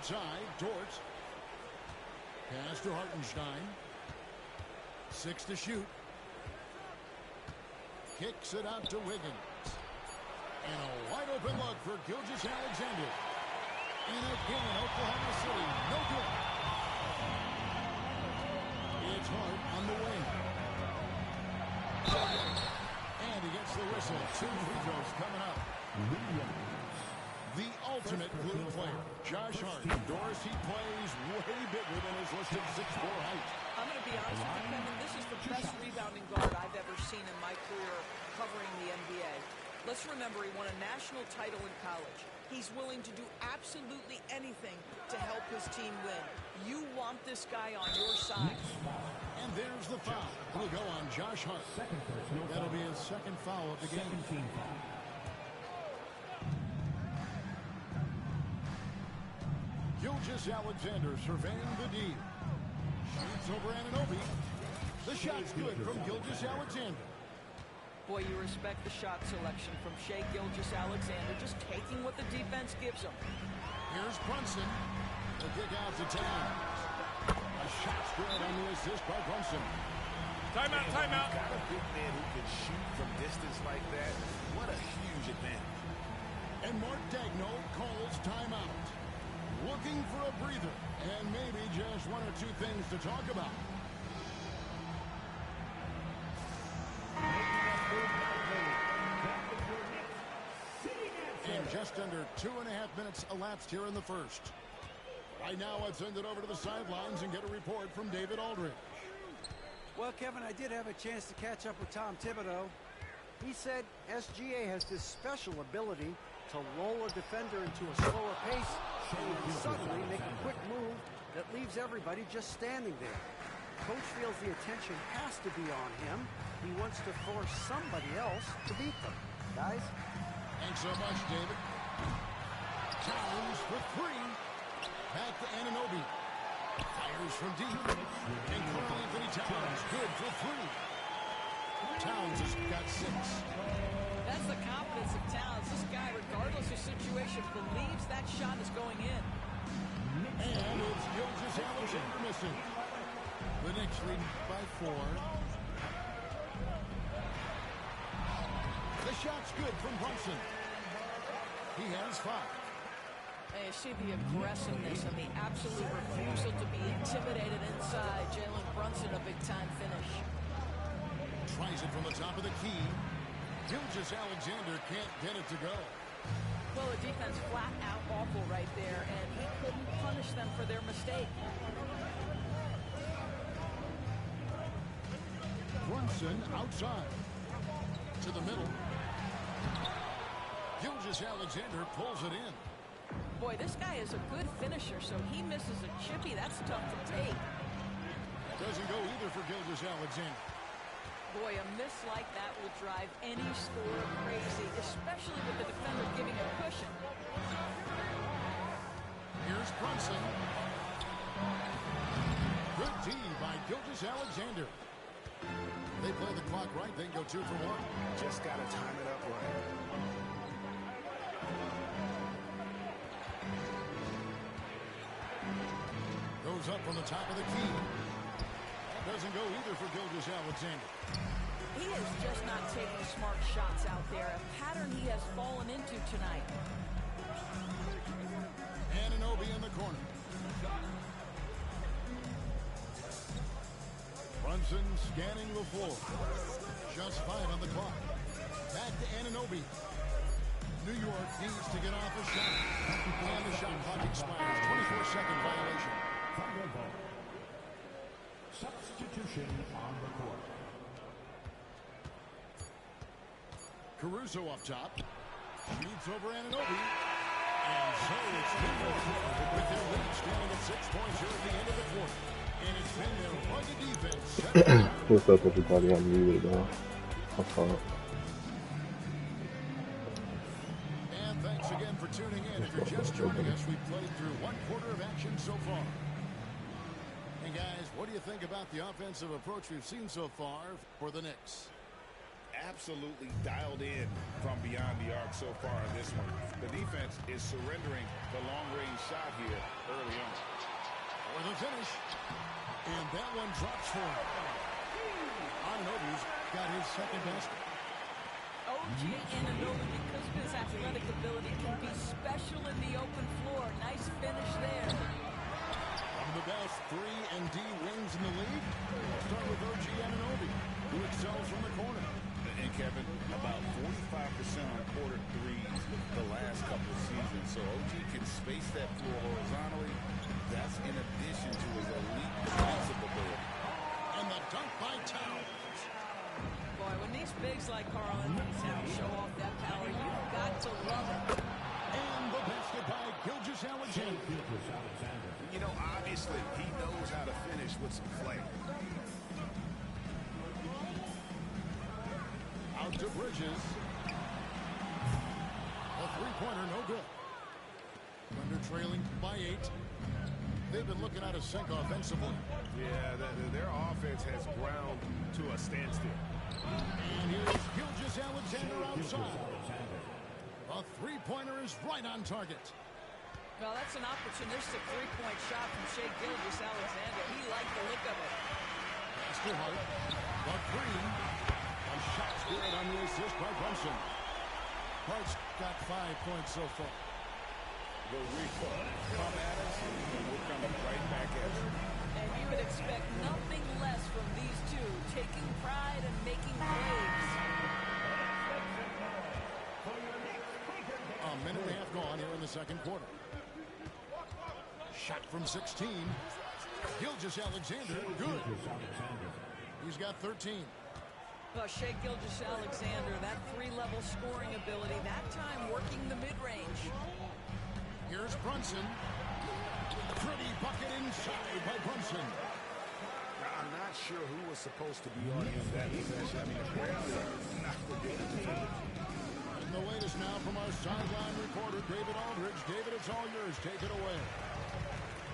outside. Dort. Pass to Hartenstein. 6 to shoot. Kicks it out to Wiggins. And a wide open look for Gilgeous-Alexander. And again, Oklahoma City, no good. It's Hart on the wing. And he gets the whistle. 2 free throws coming up. The ultimate glue player, Josh Hart. Doris, he plays way bigger than his listed 6'4" height. I'm going to be honest with you, Kevin, this is the best rebounding guard I've ever seen in my career covering the NBA. Let's remember, he won a national title in college. He's willing to do absolutely anything to help his team win. You want this guy on your side. And there's the foul. It'll go on Josh Hart. That'll be his second foul of the game. Gilgeous-Alexander surveying the D. Shoots over Anunoby. The shot's good from Gilgeous-Alexander. Boy, you respect the shot selection from Shai Gilgeous-Alexander, just taking what the defense gives him. Here's Brunson. The kick out to Towns. A shot's good on the assist by Brunson. Timeout, timeout. Got a big man who can shoot from distance like that. What a huge advantage. And Mark Daigneault calls timeout. Looking for a breather, and maybe just 1 or 2 things to talk about. And just under 2.5 minutes elapsed here in the first. Right now, I'd send it over to the sidelines and get a report from David Aldridge. Well, Kevin, I did have a chance to catch up with Tom Thibodeau. He said SGA has this special ability to lull a defender into a slower pace and suddenly make a quick move that leaves everybody just standing there. Coach feels the attention has to be on him. He wants to force somebody else to beat them. Guys? Thanks so much, David. Towns for 3. Back to Anunoby. Fires from deep. And Karl-Anthony Towns good for 3. Towns has got 6. That's the confidence of Towns. This guy, regardless of situation, believes that shot is going in. And it's Gilgeous-Alexander missing. The Knicks lead by 4. The shot's good from Brunson. He has 5. And you see the aggressiveness and the absolute refusal to be intimidated inside. Jalen Brunson, a big-time finish. Tries it from the top of the key. Gilgeous-Alexander can't get it to go. Well, the defense flat out awful right there, and he couldn't punish them for their mistake. Brunson outside. To the middle. Gilgeous-Alexander pulls it in. Boy, this guy is a good finisher, so he misses a chippy. That's tough to take. Doesn't go either for Gilgeous-Alexander. Boy, a miss like that will drive any scorer crazy, especially with the defender giving a cushion. Here's Brunson. Good D by Gilgeous-Alexander. They play the clock right, they can go 2 for 1. Just got to time it up right. Goes up from the top of the key. That doesn't go either for Gilgeous-Alexander. He is just not taking smart shots out there, a pattern he has fallen into tonight. Anunoby in the corner. Brunson scanning the floor. Just 5 on the clock. Back to Anunoby. New York needs to get off a shot. And the shot clock expires. 24-second violation. Substitution on the court. Caruso up top. Shoots over Anunoby. And so it's 2-4 with their lead standing at 6 points here at the end of the quarter. And it's been their rugged defense. What's up, everybody? I'm muted now. My fault. And thanks again for tuning in. If you're just joining us, we've played through 1 quarter of action so far. And guys, what do you think about the offensive approach we've seen so far for the Knicks? absolutely dialed in from beyond the arc so far in this one. The defense is surrendering the long-range shot here early on. For the finish. And that one drops for him. Anunoby's got his second basket. OG Anunoby, because of his athletic ability, can be special in the open floor. Nice finish there. One of the best 3-and-D wings in the league. We'll start with OG Anunoby, who excels from the corner. And Kevin, about 45% on quarter threes the last couple of seasons. So OG can space that floor horizontally. That's in addition to his elite defensive ability. And the dunk by Towns. Boy, when these bigs like Karl-Anthony Towns show off that power, you've got to love it. And the basket by Gilgeous-Alexander. You know, obviously, he knows how to finish with some flair. Out to Bridges. A three-pointer, no good. Thunder trailing by 8. They've been looking out of sync offensively. Yeah, their offense has ground to a standstill. And here's Gilgeous-Alexander outside. A three-pointer is right on target. Well, that's an opportunistic three-point shot from Shai Gilgeous-Alexander. He liked the look of it. Pass to Hart. The three. A shot's good on the assist by Brunson. Hart's got 5 points so far. The refund. Come at us, and we're coming right back at you. And you would expect nothing less from these two, taking pride and making plays. A minute and a half gone here in the second quarter. Shot from 16. Gilgeous-Alexander, good. He's got 13. Well, Shai Gilgeous-Alexander, that three-level scoring ability, that time working the mid-range. Here's Brunson. Pretty bucket inside by Brunson. I'm not sure who was supposed to be on him that possession. I mean, apparently not the defense. And the latest now from our sideline reporter, David Aldridge. David, it's all yours. Take it away.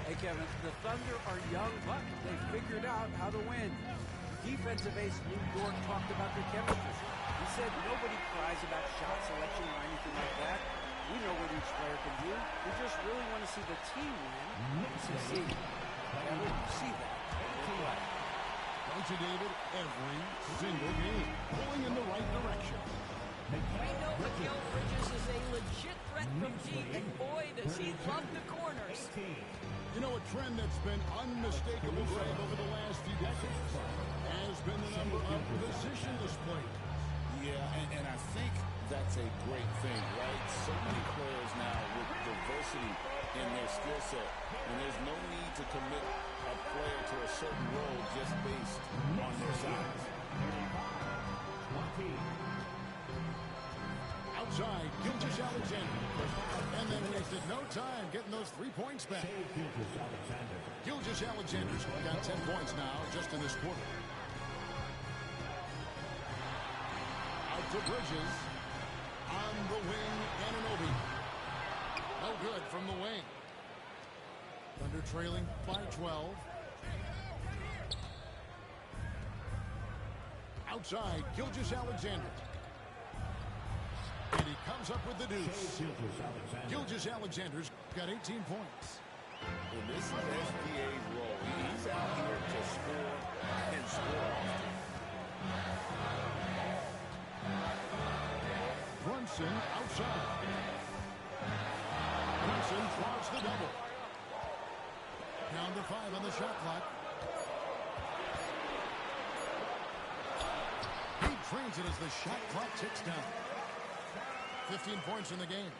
Hey, Kevin, the Thunder are young, but they figured out how to win. Defensive ace Lou Dort talked about their chemistry. He said nobody cries about shot selection or anything like that. We know what each player can do. We just really want to see the team win and succeed. And when you see that, you'll play. Don't you, David? Every single game. Pulling in the right direction. We know Mikal Bridges is a legit threat from deep, and boy, does he love the corners. You know, a trend that's been unmistakable, Greg, over the last few decades has been the number of positionless players. Yeah, and I think that's a great thing, right? So many players now with diversity in their skill set, and there's no need to commit a player to a certain role just based on their size. Outside, Gilgeous-Alexander. And then wasted no time getting those 3 points back. Gilgeous-Alexander's got 10 points now just in this quarter. Out to Bridges. On the wing, Anunoby. No good from the wing. Thunder trailing by 12. Outside, Gilgeous-Alexander. And he comes up with the deuce. Gilgeous-Alexander's got 18 points. Well, this is SGA's role. He's out here to score and score often. Brunson outside. Brunson draws the double. Down to 5 on the shot clock. He trains it as the shot clock ticks down. 15 points in the game.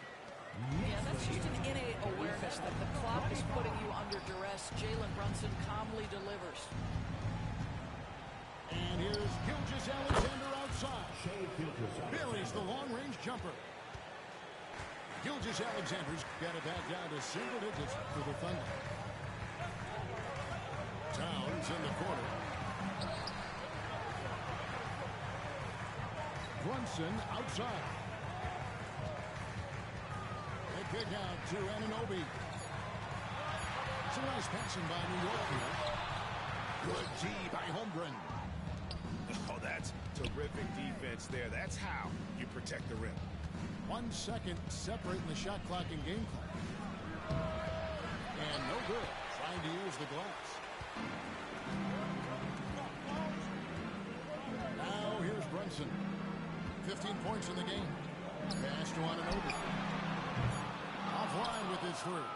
Yeah, that's just an innate awareness that the clock is putting you under duress. Jalen Brunson calmly delivers. And here's Gilgeous-Alexander outside. Buries the long-range jumper. Gilgeous-Alexander's got it back down to single digits for the Thunder. Towns in the corner. Brunson outside. They kick out to Anunoby. Some nice passing by New York here. Good D by Holmgren. Oh, that That's terrific defense there. That's how you protect the rim. 1 second separating the shot clock and game clock. And no good. Trying to use the glass. Now here's Brunson. 15 points in the game. Pass to Anunoby. Offline with his three.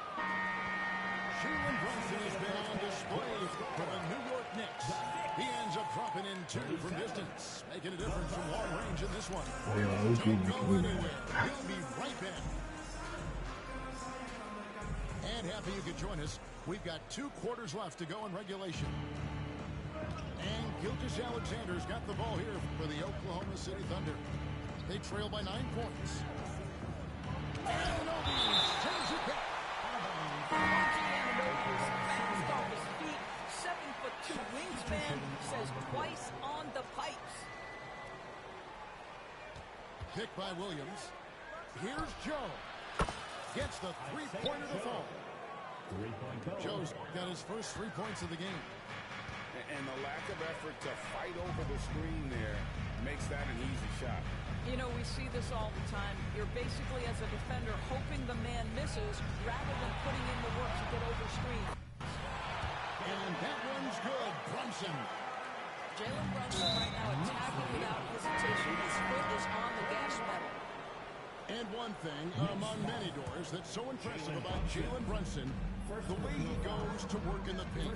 Jalen Brunson has been on display for the New York Knicks. He ends up dropping in 2 from distance, making a difference from long range in this one. Don't go anywhere. He'll be right back. And happy you could join us. We've got 2 quarters left to go in regulation. And Gilgeous-Alexander's got the ball here for the Oklahoma City Thunder. They trail by 9 points. Anunoby turns it back. Anunoby is fast off his feet. 7'2" wingspan, says twice on the pipes. Picked by Williams. Here's Joe. Gets the three-pointer to fall. Joe's got his first 3 points of the game. And the lack of effort to fight over the screen there makes that an easy shot. You know, we see this all the time. You're basically, as a defender, hoping the man misses rather than putting in the work to get over screen. And that one's good. Brunson. Jalen Brunson right now attacking without hesitation. His foot is on the gas pedal. And one thing among many doors that's so impressive about Jalen Brunson, the way he goes to work in the paint.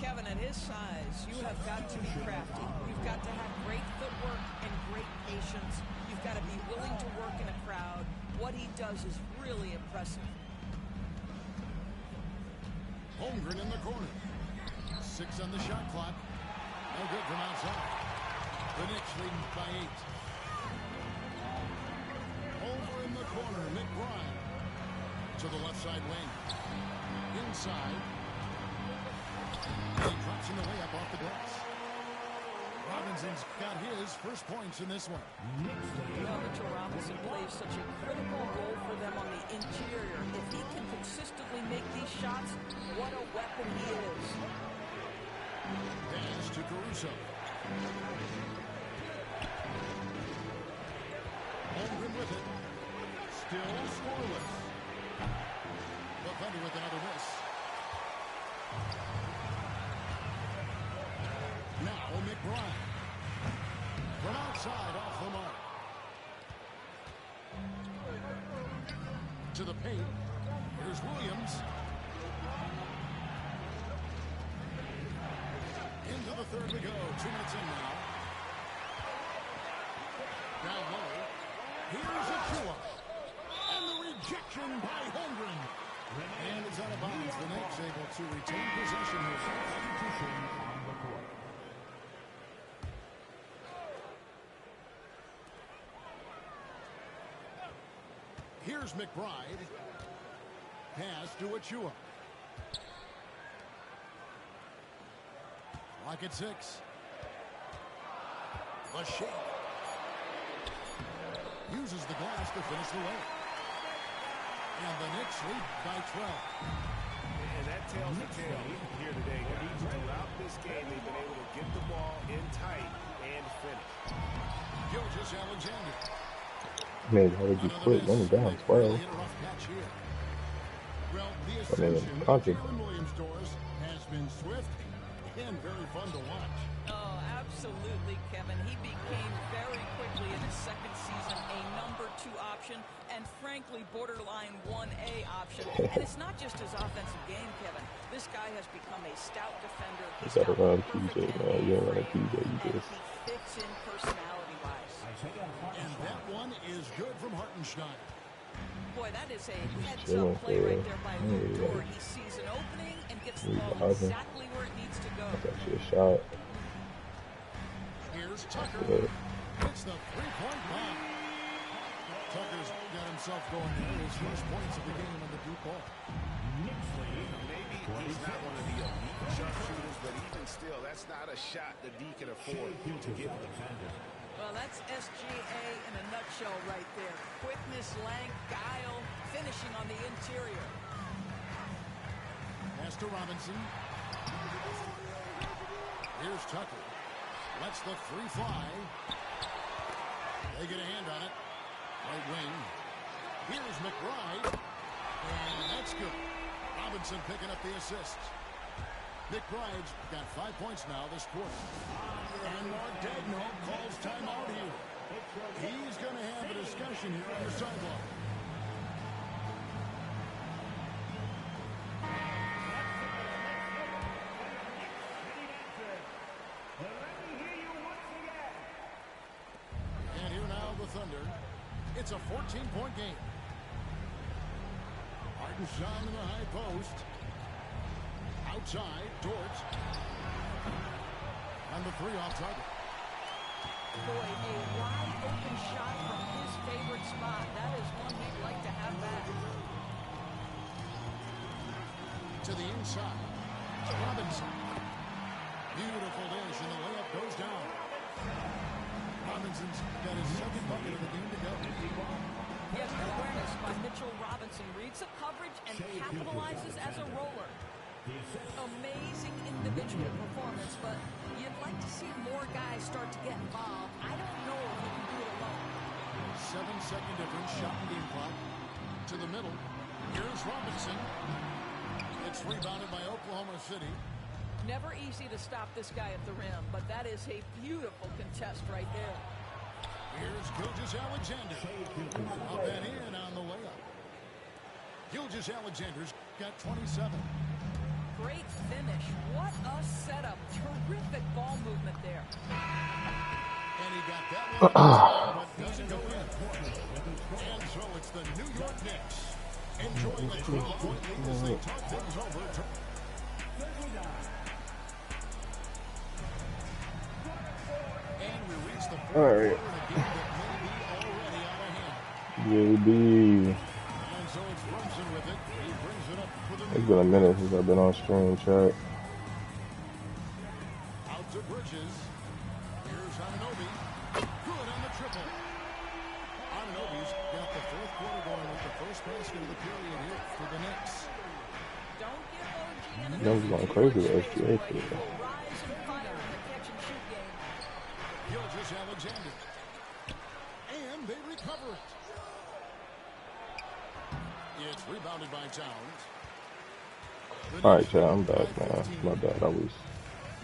Kevin, at his size, you have got to be crafty. You've got to have great footwork and great patience. You've got to be willing to work in a crowd. What he does is really impressive. Holmgren in the corner. 6 on the shot clock. No good from outside. The Knicks leading by 8. Over in the corner, McBride. To the left side lane. Inside. He drops in the layup off the glass. Robinson's got his first points in this one. Mitchell Robinson plays such a critical role for them on the interior. If he can consistently make these shots, what a weapon he is. Pass to Caruso. Holmgren with it. Still scoreless. The Thunder with another miss. Now McBride. From outside off the mark. To the paint. Here's Williams. Into the third we go. 2 minutes in now. Down low. Here's Achua. And the rejection by Holmgren. And it's out of bounds. The Knicks able to retain possession here. Here's McBride. Pass to Achua. Lock at 6. The shake. Uses the glass to finish the way. And the Knicks lead by 12. And that tells the tale here today. Throughout this game, they've been able to get the ball in tight and finish. Gilgeous-Alexander. Man, how did you quit? Only down 12. Well, the I ascension mean, of conscious. Jalen Williams doors has been swift and very fun to watch. Oh, absolutely, Kevin. He became very quickly in his second season a number 2 option and frankly borderline 1A option. And it's not just his offensive game, Kevin. This guy has become a stout defender. You gotta run PJ, man. You don't run a PJ, you and just... he fits in personality-wise. And that one is good from Hartenstein. Boy, that is a heads-up play right there by Luke Dort. He sees an opening and gets the ball exactly where it needs to go. That's actually a shot. Here's Tucker. Good. Hits the three-point bomb. Tucker's got himself going there. His first points of the game on the deep ball. Maybe he's not one of the elite sharpshooters, but even still, that's not a shot that D can afford to give them. Well, that's SGA in a nutshell right there. Quickness, length, guile, finishing on the interior. Pass to Robinson. Here's Tucker. Lets the three fly. They get a hand on it. Right wing. Here's McBride. And that's good. Robinson picking up the assist. McBride's got 5 points now this quarter. And Mark Daigneault calls timeout here. He's going to have a discussion here on the sideline. And here now the Thunder. It's a 14-point game. Hartenstein in the high post. Outside, Dort. Number 3 off target. Boy, a wide open shot from his favorite spot. That is one he'd like to have back. To the inside. Robinson. Beautiful dish, and the layup goes down. Robinson's got his second bucket of the game to go. Yes, awareness by Mitchell Robinson. Reads the coverage and capitalizes as a roller. Amazing individual performance, but you'd like to see more guys start to get involved. I don't know if he can do it alone. 7-second difference, shot and game clock. To the middle. Here's Robinson. It's rebounded by Oklahoma City. Never easy to stop this guy at the rim, but that is a beautiful contest right there. Here's Gilgeous-Alexander. Up and in on the layup. Gilgeous-Alexander's got 27. Great finish. What a setup. Terrific ball movement there. And he got that one, but doesn't go in. And so it's the New York Knicks enjoying a 12-point lead as they talk things over. And we reach the fourth quarter in a game that may be already out of hand. JB. And so it's Brunson with it. He brings it up for the It's been a minute since I've been on stream chat. out to Bridges. Here's Anunoby. Good on the triple. Anunoby's got the fourth quarter going with the first basket of the period here for the Knicks. Don't give OG and That was going crazy with SGA today. rise and fire in the catch and shoot game. Gilgeous-Alexander. And they recover it. It's rebounded by Towns. Alright, chat, I'm back, man. My bad. I was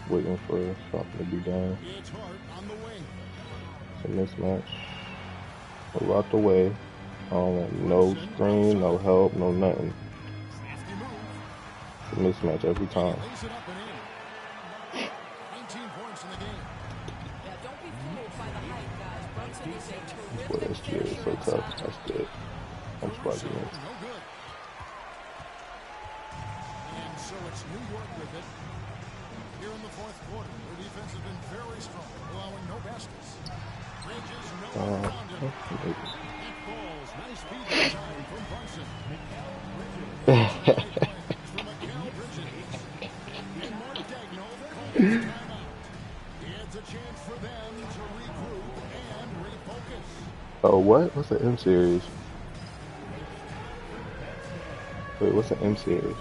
waiting for something to be done. It's Hart on the wing. It's a mismatch. Move out the way. I don't want no screen, no help, no nothing. Crafty move. It's a mismatch every time. Lays it up and in. 19 points in the game. Yeah, don't be fooled by the hype, guys. Brunson is a Boy, terrific SGA is finisher so tough. inside. That's good. I'm surprised. No good. And so it's New York with it. Here in the fourth quarter, their defense has been very strong, allowing no baskets. Bridges, no one around him. Deep balls, nice feed that time from Brunson. From Mikal Bridges. And Mark Daigneault calls timeout. It's a chance for them to regroup and refocus. Oh, what? What's the M series? Wait, what's the M series?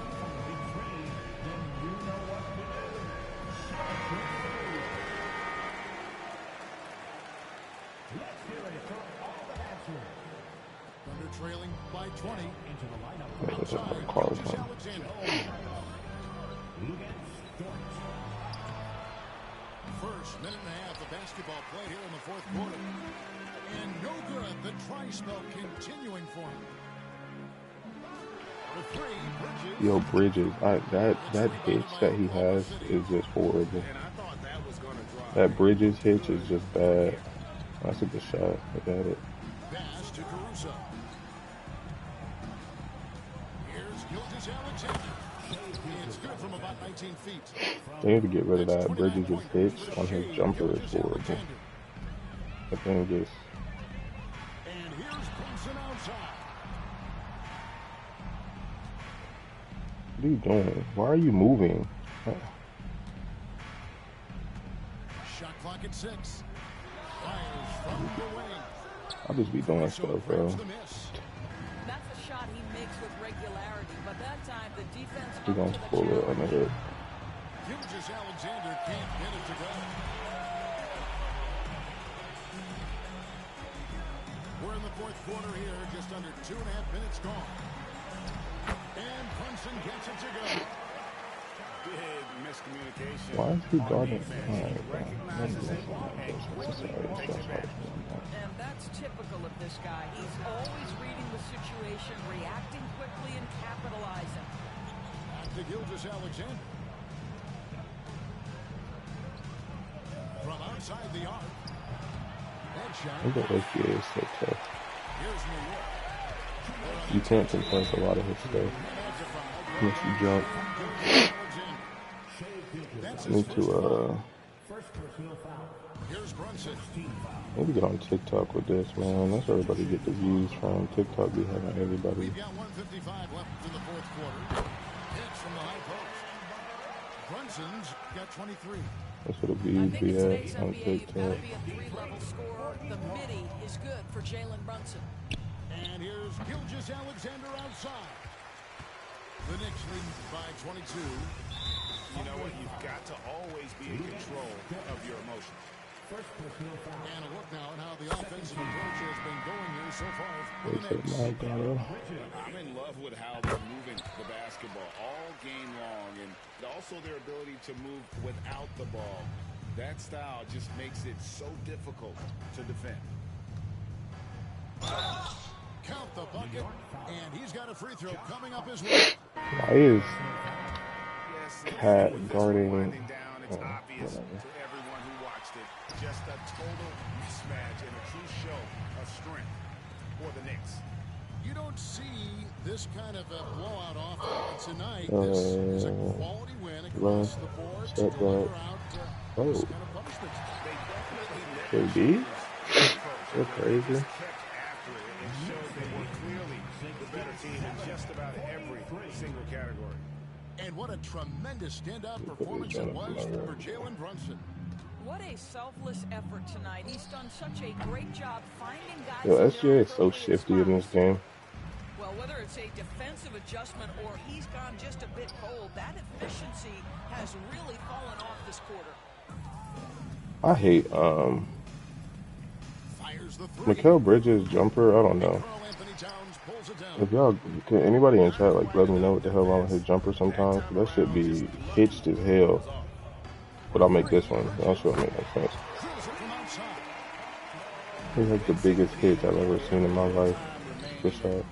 Thunder trailing by 20. That's Outside, a call. Gilgeous-Alexander. First minute and a half of basketball play here in the fourth quarter. And no good. The try spell continuing for him. The three, Bridges. Yo, Bridges, that hitch that he has is just horrible. And I thought that was going to drop. That Bridges hitch is just bad. That's a good shot. Look at it. Pass to Caruso. Here's Gilgeous-Alexander. It's good from about 19 feet. They need to get rid of that. Bridges' hitch on his jumper is horrible. The thing just, And here's Brunson outside. what are you doing? Why are you moving? Shot clock at 6. Fires from the wing. I'll just be doing So stuff, bro. grabs the miss. That's a shot he makes with regularity, but that time the defense He's up gonna to the pull it on the challenge. hood. Gilgeous-Alexander can't get it to go. We're in the fourth quarter here, just under 2.5 minutes gone. And Brunson gets it to go. Big miscommunication. Why is he guarding? And that's typical of this guy. He's always reading the situation, reacting quickly, and capitalizing. Back to Gilgeous-Alexander. From outside the arc. I think the SGA is so tough. Here's New York. You can't contest a lot of his stuff unless you jump. I need to Here's Brunson. maybe get on TikTok with this, man. That's where everybody get the views from. TikTok be having everybody. We've got 1:55 left in the fourth quarter. Hits from the high post. Brunson's got 23. That's where the I views think be in at today's on NBA, you've got TikTok. to be a three-level scorer. The midi is good for Jalen Brunson. And here's Gilgeous-Alexander outside. The Knicks lead by 22. You know what? You've got to always be in control of your emotions. And a look now at how the offensive approach has been going here so far for the They Knicks. said, my God. I'm in love with how they're moving the basketball all game long, and also their ability to move without the ball. That style just makes it so difficult to defend. Count the bucket, and he's got a free throw coming up as well. Why is Cat With this guarding? one winding down, it's obvious Whatever. to everyone who watched it. Just a total mismatch and a true show of strength for the Knicks. You don't see this kind of a blowout often tonight. This is a quality win across the board to step deliver back. out Oh. this kind of punishment. They definitely let KD? They're crazy. kept after it and showed they were clearly the better team in just about every single category. And what a tremendous standout performance it was for Jalen Brunson. What a selfless effort tonight. He's done such a great job finding guys. Yo, in their SGA is so appropriate shifty in this spots. game. Well, whether it's a defensive adjustment or he's gone just a bit cold, that efficiency has really fallen off this quarter. I hate Fires the three. Mikal Bridges jumper. I don't know. Karl Anthony Towns pulls it down. If y'all, can anybody in chat like let me know what the hell wrong with his jumper sometimes? 'Cause that should be hitched as hell. But I'll make this one. I'll show it make no sense. Drills it from outside. He's like the biggest hitch I've ever seen in my life. Good shot. The fans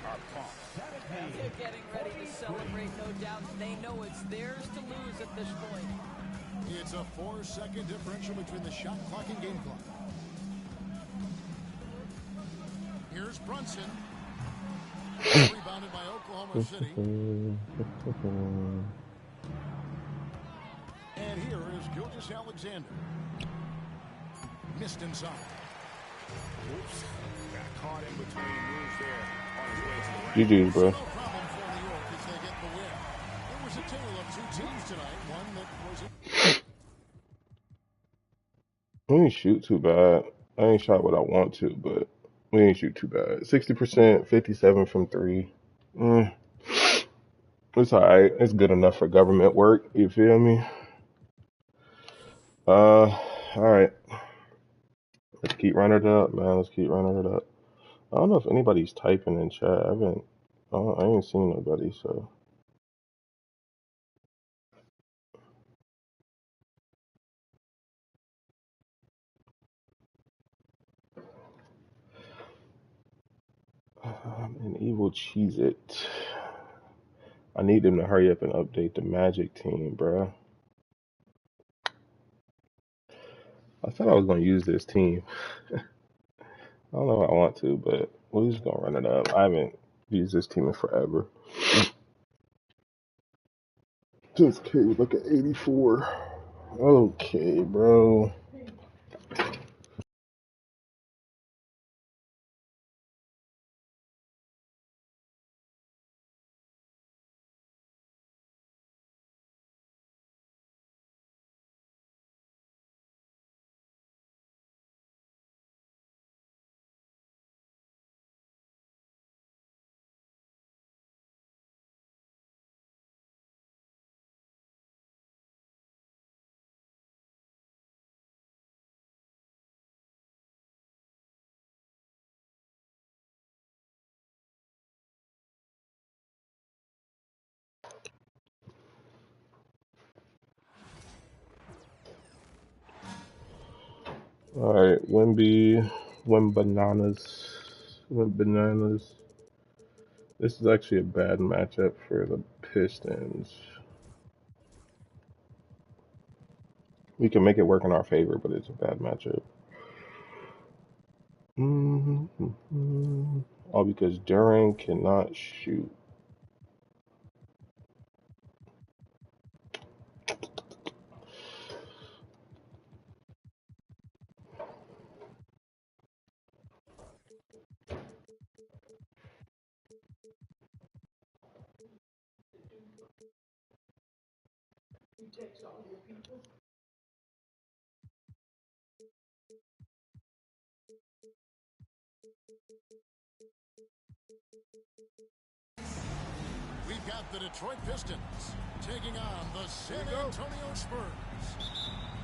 are pumped. They're getting ready to celebrate, no doubt. They know it's theirs to lose at this point. It's a 4-second differential between the shot clock and game clock. Here's Brunson. Rebounded by Oklahoma City. And here is Gilgeous-Alexander. Missed inside. Oops. Got caught in between moves there on his way to the rack. GG's, bro. No problem for New York as they get the win. It was a tale of two teams tonight. One that was... We didn't shoot too bad. I ain't shot what I want to, but we didn't shoot too bad. 60%, 57 from 3. It's alright. It's good enough for government work. You feel me? Alright. Let's keep running it up, man. Let's keep running it up. I don't know if anybody's typing in chat. I ain't seen nobody, so. An evil Cheez-It. I need them to hurry up and update the Magic team, bruh. I thought I was gonna use this team. I don't know if I want to, but we're just gonna run it up. I haven't used this team in forever. This kid look at 84. Okay, bro. All right, Wimby, Wim bananas. This is actually a bad matchup for the Pistons. We can make it work in our favor, but it's a bad matchup. All because Durant cannot shoot. We've got the Detroit Pistons taking on the San Antonio Spurs.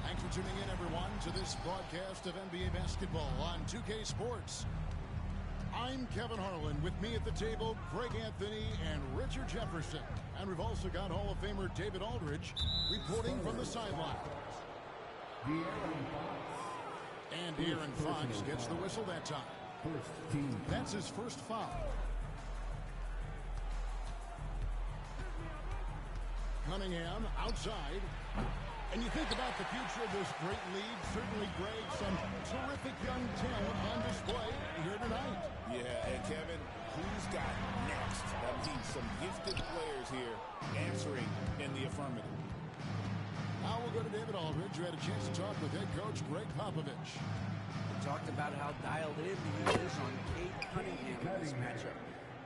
Thanks for tuning in, everyone, to this broadcast of NBA basketball on 2K Sports. I'm Kevin Harlan. With me at the table, Greg Anthony and Richard Jefferson. And we've also got Hall of Famer David Aldridge reporting from the sideline. And De'Aaron Fox gets the whistle that time. That's his first foul. Cunningham outside. And you think about the future of this great league, certainly, Greg, some terrific young talent on display here tonight. Yeah, and Kevin, who's got next? I mean, some gifted players here answering in the affirmative. Now we'll go to David Aldridge, who had a chance to talk with head coach Greg Popovich. We talked about how dialed in he is on Cade Cunningham in this matchup.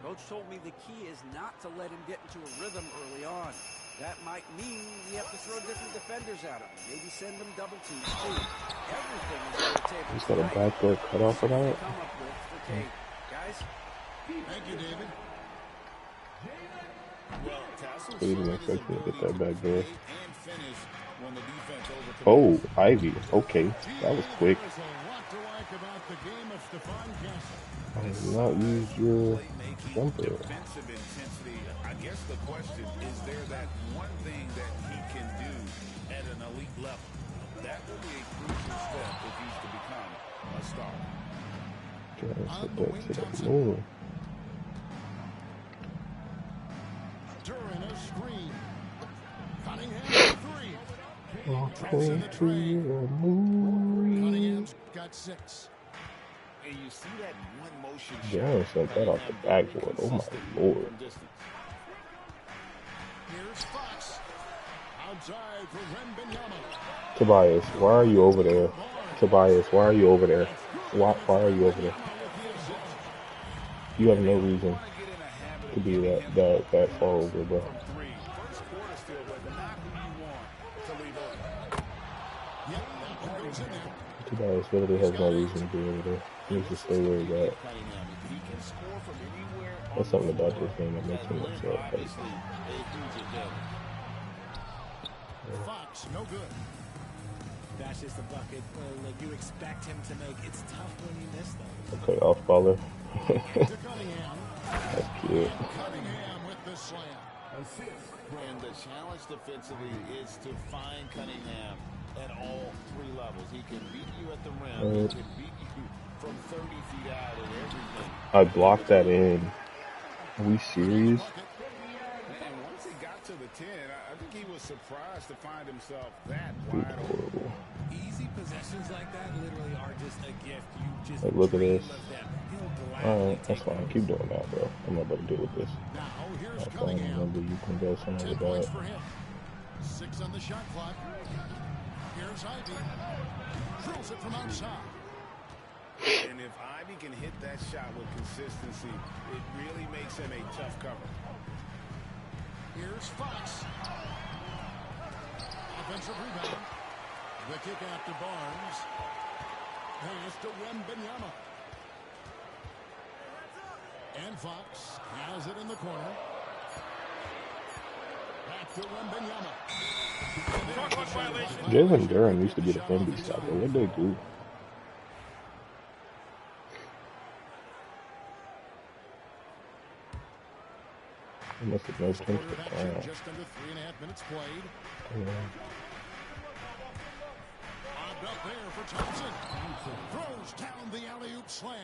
Coach told me the key is not to let him get into a rhythm early on. That might mean we have to throw different defenders at him. Maybe send them double teams too. Everything is on the table. He's got a backdoor cutoff for that. Come up with for Cade. Guys? Thank you, David. Well, Tassel He didn't expect me to get that back there. and finish when the defense Oh, Ivy. Okay, that was quick. What to like about the game of Stephon Castle? I have not used your jumper. defensive intensity. I guess the question is there that one thing that he can do at an elite level? That will be a crucial step if he's to become a star. Trying to put that to the moon. During a screen. Cunningham for three. Walking to the moon. Cunningham's got 6. And you see that one motion Darren sent that off the backboard. Oh my lord. Here's Fox. Outside for Wembanyama. Tobias, why are you over there? Tobias, why are you over there? Why are you over there? You have no reason to be that far over, bro. Tobias literally has no reason to be over there. He needs to stay where he's at. That's something about this game that makes him upset. Like, Fox, no good. That's just a bucket like you expect him to make. It's tough when you miss them. okay, off baller. To Cunningham. That's cute. Cunningham with the slam. And the challenge defensively is to find Cunningham at all 3 levels. He can beat you at the rim. He can beat you from 30 feet out and everything. I blocked that in. Are we serious? And once he got to the 10, I think he was surprised to find himself that Dude, wide open. horrible. Easy possessions like that literally are just a gift. You just Like, look at dream this. of them. He'll gladly Alright, that's take fine. those. Keep doing that, bro. I'm not about to deal with this. Now here's That's fine. Cunningham. Remember, you can go somewhere 10 with points that. for him. 6 on the shot clock. Here's Ivy. Drills it from outside. And if Ivy can hit that shot with consistency, it really makes him a tough cover. Here's Fox. Offensive rebound. The kick out to Barnes. Pass to Wembanyama. And Fox has it in the corner. Back to Wembanyama. Jalen Duran used to be the Fendi stopper. What'd they do? They must have no Quarter attention. of action, just under 3.5 minutes played. Yeah. up there for Thompson. Throws down the alley-oop slam.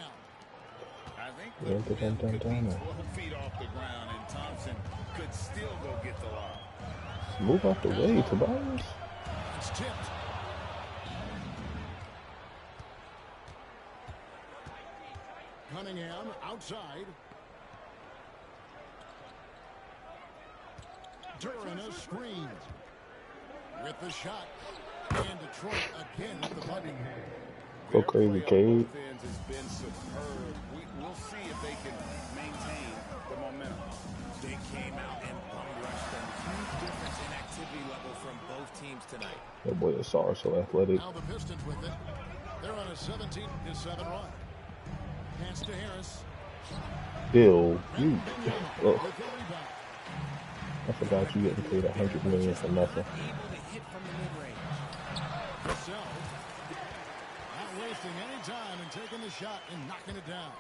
I think Yeah, the rim could be 12 dun. feet off the ground, and Thompson could still go get the lob. Move out the way, Tobias. It's tipped. Cunningham outside. Duran a screen. With the shot. And Detroit again with the button. Go crazy, Cade. Offense has been superb. We'll see if they can maintain the momentum. They came out and bum rushed them. Huge difference in activity level from both teams tonight. That boy is so athletic. Now the Pistons with it. They're on a 17-7 run. Pass to Harris. Bill, you. With the rebound. I forgot you getting paid $100 million for nothing. Able to hit from the mid-range. Vassell. Not wasting any time and taking the shot and knocking it down.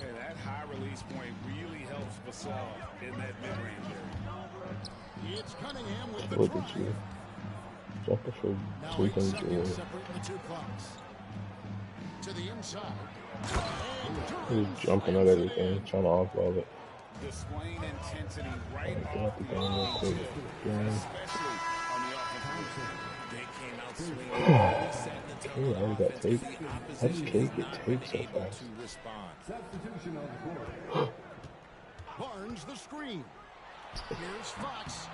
And that high release point really helps Vassell in that mid-range area. It's Cunningham with the Look try. at you. Jumping for Now 8 tweaking seconds Jordan. separating the two clocks. To the inside. He's jumping at everything, trying to offload it. Displaying intensity right Get off out the the game real opening quick. tip, Yeah. especially on the offensive end. They came out swinging. Really setting the tone Ooh, I on already got offense. tape. The How does opposition Cade has get not tape been so able fast? to respond. Substitution on the court. Barnes the screen. Here's Fox.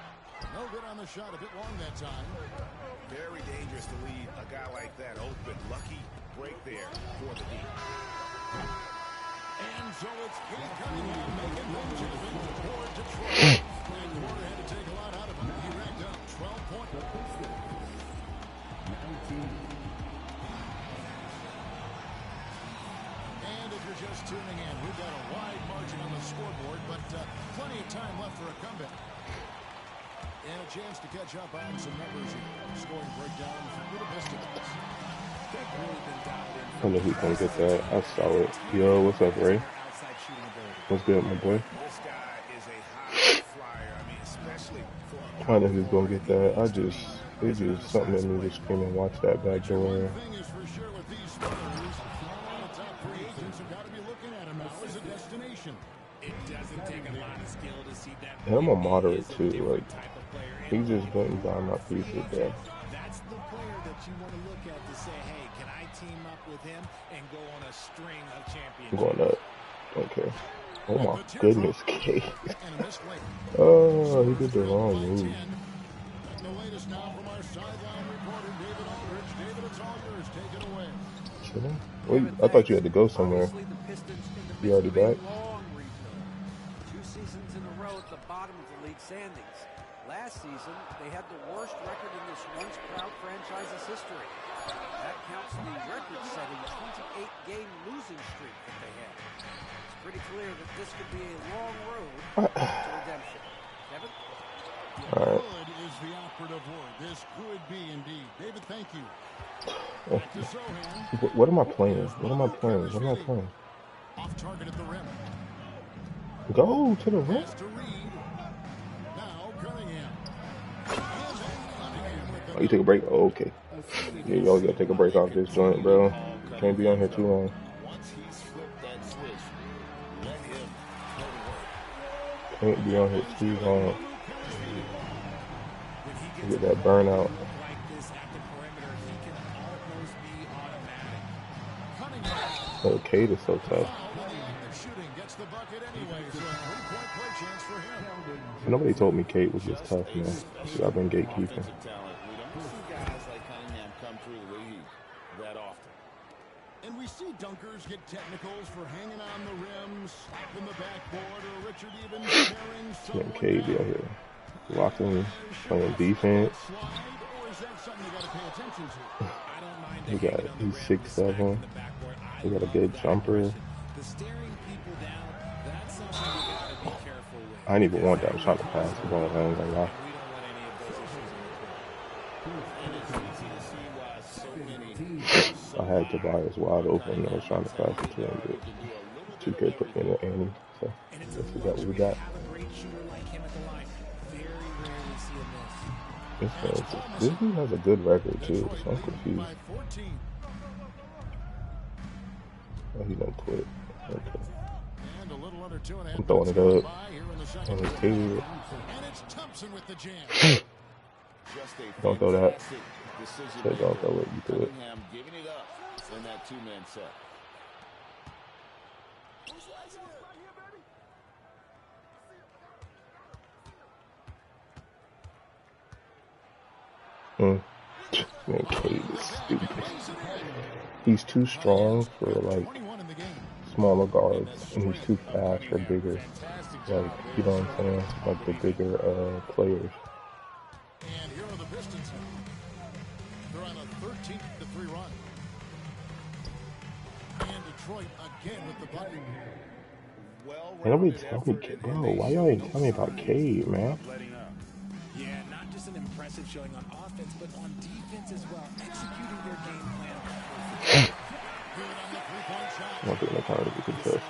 No good on the shot. A bit long that time. Very dangerous to leave a guy like that open. Lucky break there for the deep. And so it's Cade Cunningham making things even for Detroit. And Porter had to take a lot out of him. He racked up 12 points. 19. And if you're just tuning in, we've got a wide margin on the scoreboard, but plenty of time left for a comeback. And a chance to catch up on some numbers here. Scoring breakdown for the Pistons. They've really been dialed in. I know he's gonna get that. I saw it. Yo, what's up, Ray? Outside shooting ability. What's good, my boy? This guy is a high flyer. I mean, especially for I know he's gonna get that. It's just something in me to scream and watch that back door. One thing is for sure with these Spurs, all the top free agents have got to be looking at him now as a destination. It doesn't take a lot of skill to see that. And I'm a moderate He is a too. different Like type of player. he's just butting down my pieces, bro. That's the player that you want to look at to say, hey, can I team up with him and go on a string of I'm championships? going up. Okay. Oh my goodness, Kate. And a missed late. Oh, he did the wrong move. 10. And the latest now from our sideline reporter, David Aldridge. David, it's all yours. Take it away. Should I? Wait, I thought you had to go somewhere. Obviously, the Pistons in the You already midst of a back? long rebuild. 2 seasons in a row at the bottom of the league standings. Last season, they had the worst record in this once proud franchise's history. That counts the record-setting 28-game losing streak that they had. It's pretty clear that this could be a long road to redemption. Kevin? Alright. Good is the operative word. This could be indeed. David, thank you. Oh, Back to Sohan. what am I playing? What am I playing? What am I playing? Off target at the rim. Go to the rim. Pass to Reed. Now Cunningham. Cunningham with the Oh, you take a break? Oh, okay. Yeah, you always gotta take a break off this joint, bro. Can't be on here too long. once he's flipped that switch, let him go to work. Can't be on here too long. When he You gets get that burnout. look like this at the perimeter, he can almost be automatic. Cunningham. Oh, Kate is so tough. Foul, and the active shooting gets the bucket anyway. So a three-point play chance for him. Nobody told me Kate was just tough, man. See, I've been gatekeeping. Offensive talent. We don't see guys like Cunningham come through the league that often. And we see dunkers get technicals for hanging on the rim, slapping the backboard, or Richard even staring Yeah, someone Kate be out down. here locking, playing defense. Slide, or is that something you got to pay attention to? I don't mind He the got, hanging on the he's rim, 6'7". smacking the backboard. I He got a love good that jumper. aggression. The staring people down, that's something you gotta be careful with. I didn't even want that. I was trying to pass the ball. I ain't gonna lie. We don't want any of those issues in the court. And it's easy to see why so many I had Tobias wide open. I was trying to pass it to him, but 2K put me in the Annie. So And it's guess a we got what we got. have a great shooter like him at the line. Very rarely see a miss. This dude has a good record too, so I'm confused. Oh, he don't quit. Okay. I'm throwing it up. And it's two. Don't throw that. Say don't throw it. You threw it. Giving it up in that two-man set. Man, Cade is stupid. He's too strong for like smaller guards, and he's too fast for bigger. Like, you know what I'm saying? Like the bigger players. And here are the Pistons. They're on a 13-3 run. And Detroit again with the puck. And nobody tell me, bro, why y'all ain't tell me about Cade, man? Yeah, not just an impressive showing on offense, but on defense as well, executing their game plan. I don't think they're to be contest.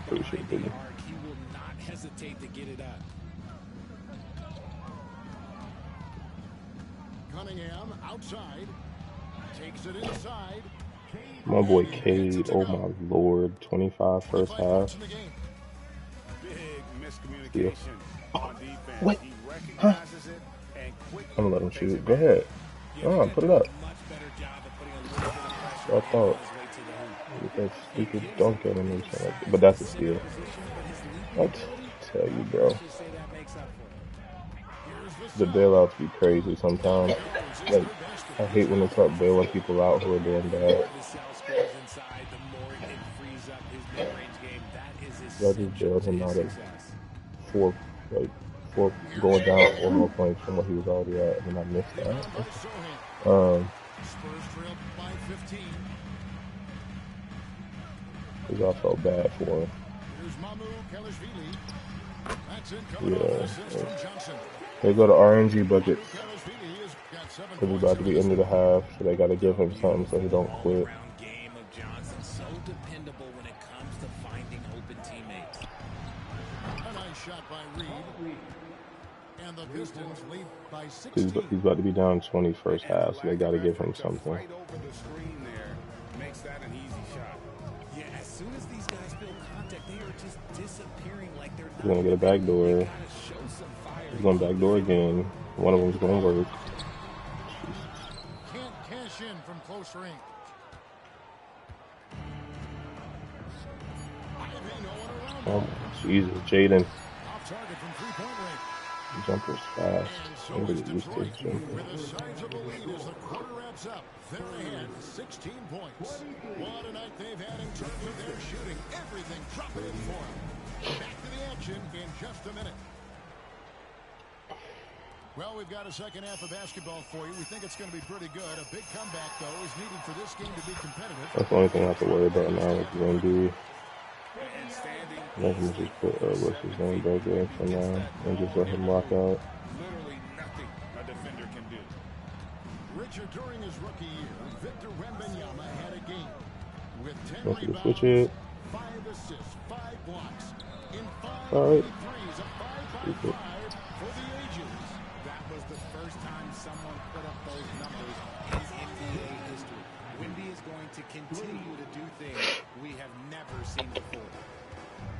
Pretty sure they didn't. He will not hesitate to get it up. Cunningham outside. Takes it inside. My boy Cade, oh my lord, 25 first half. Big miscommunication on defense. Wait, He huh? recognizes it and quickly I'm gonna let him shoot. Go ahead. Come on, put it up. I thought with that stupid dunk animation, but that's a steal. I tell you, bro, the bailouts be crazy sometimes. Like, I hate when they start bailing people out who are doing bad. Y'all just bailed him out at four going down 4 more points from what he was already at, and I missed that. Because I felt bad for him. Yeah. They go to RNG buckets. Because he's about to be into the half, so they got to give him something so he don't quit. So dependable when it comes to finding open teammates. A nice shot by Reed. And the Pistons lead by 16. He's about to be down 20 first half, so they got to give him something. Right over the screen there makes that an easy shot. Yeah, as soon as these guys feel contact, they are just disappearing like they're He's going to get a backdoor. He's going backdoor again. One of them's going to work. Can't cash in from close range. Oh, Jesus, Jaden. Off target from three-point range. Jumper's fast. I'm going to get used to his jumper. With a sizable lead as the quarter wraps up. They're ahead 16 points. What a night they've had in terms of their shooting. Everything dropping in for them. Back to the action in just a minute. Well, we've got a second half of basketball for you. We think it's going to be pretty good. A big comeback, though, is needed for this game to be competitive. That's the only thing I have to worry about now is Wendy. I can just put what's his name back there for now and just let him rock out. Literally nothing a defender can do. Richard, during his rookie year, Victor Wembanyama had a game with 10 Want you to rebounds, switch it? 5 assists, 5 blocks, in 5 Alright. threes, a 5-by-5 for the ages. That was the first time someone put up those numbers in NBA history. Wemby is going to continue to do things we have never seen before.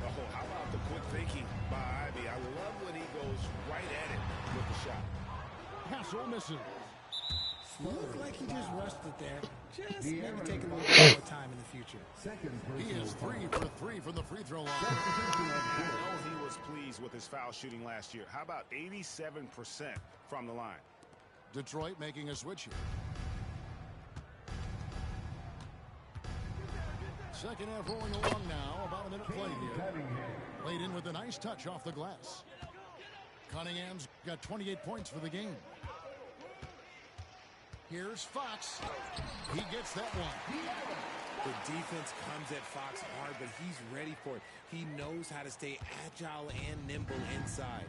Oh, how about the quick thinking by Ivy? I love when he goes right at it with the shot. Hassel misses. Looked like he just rushed it there. Just maybe take a little bit more time in the future. He is 3 for 3 from the free throw line. I know he was pleased with his foul shooting last year. How about 87% from the line? Detroit making a switch here. Second half rolling along now. About a minute played here. Laid in with a nice touch off the glass. Cunningham's got 28 points for the game. Here's Fox. He gets that one. The defense comes at Fox hard, but he's ready for it. He knows how to stay agile and nimble inside.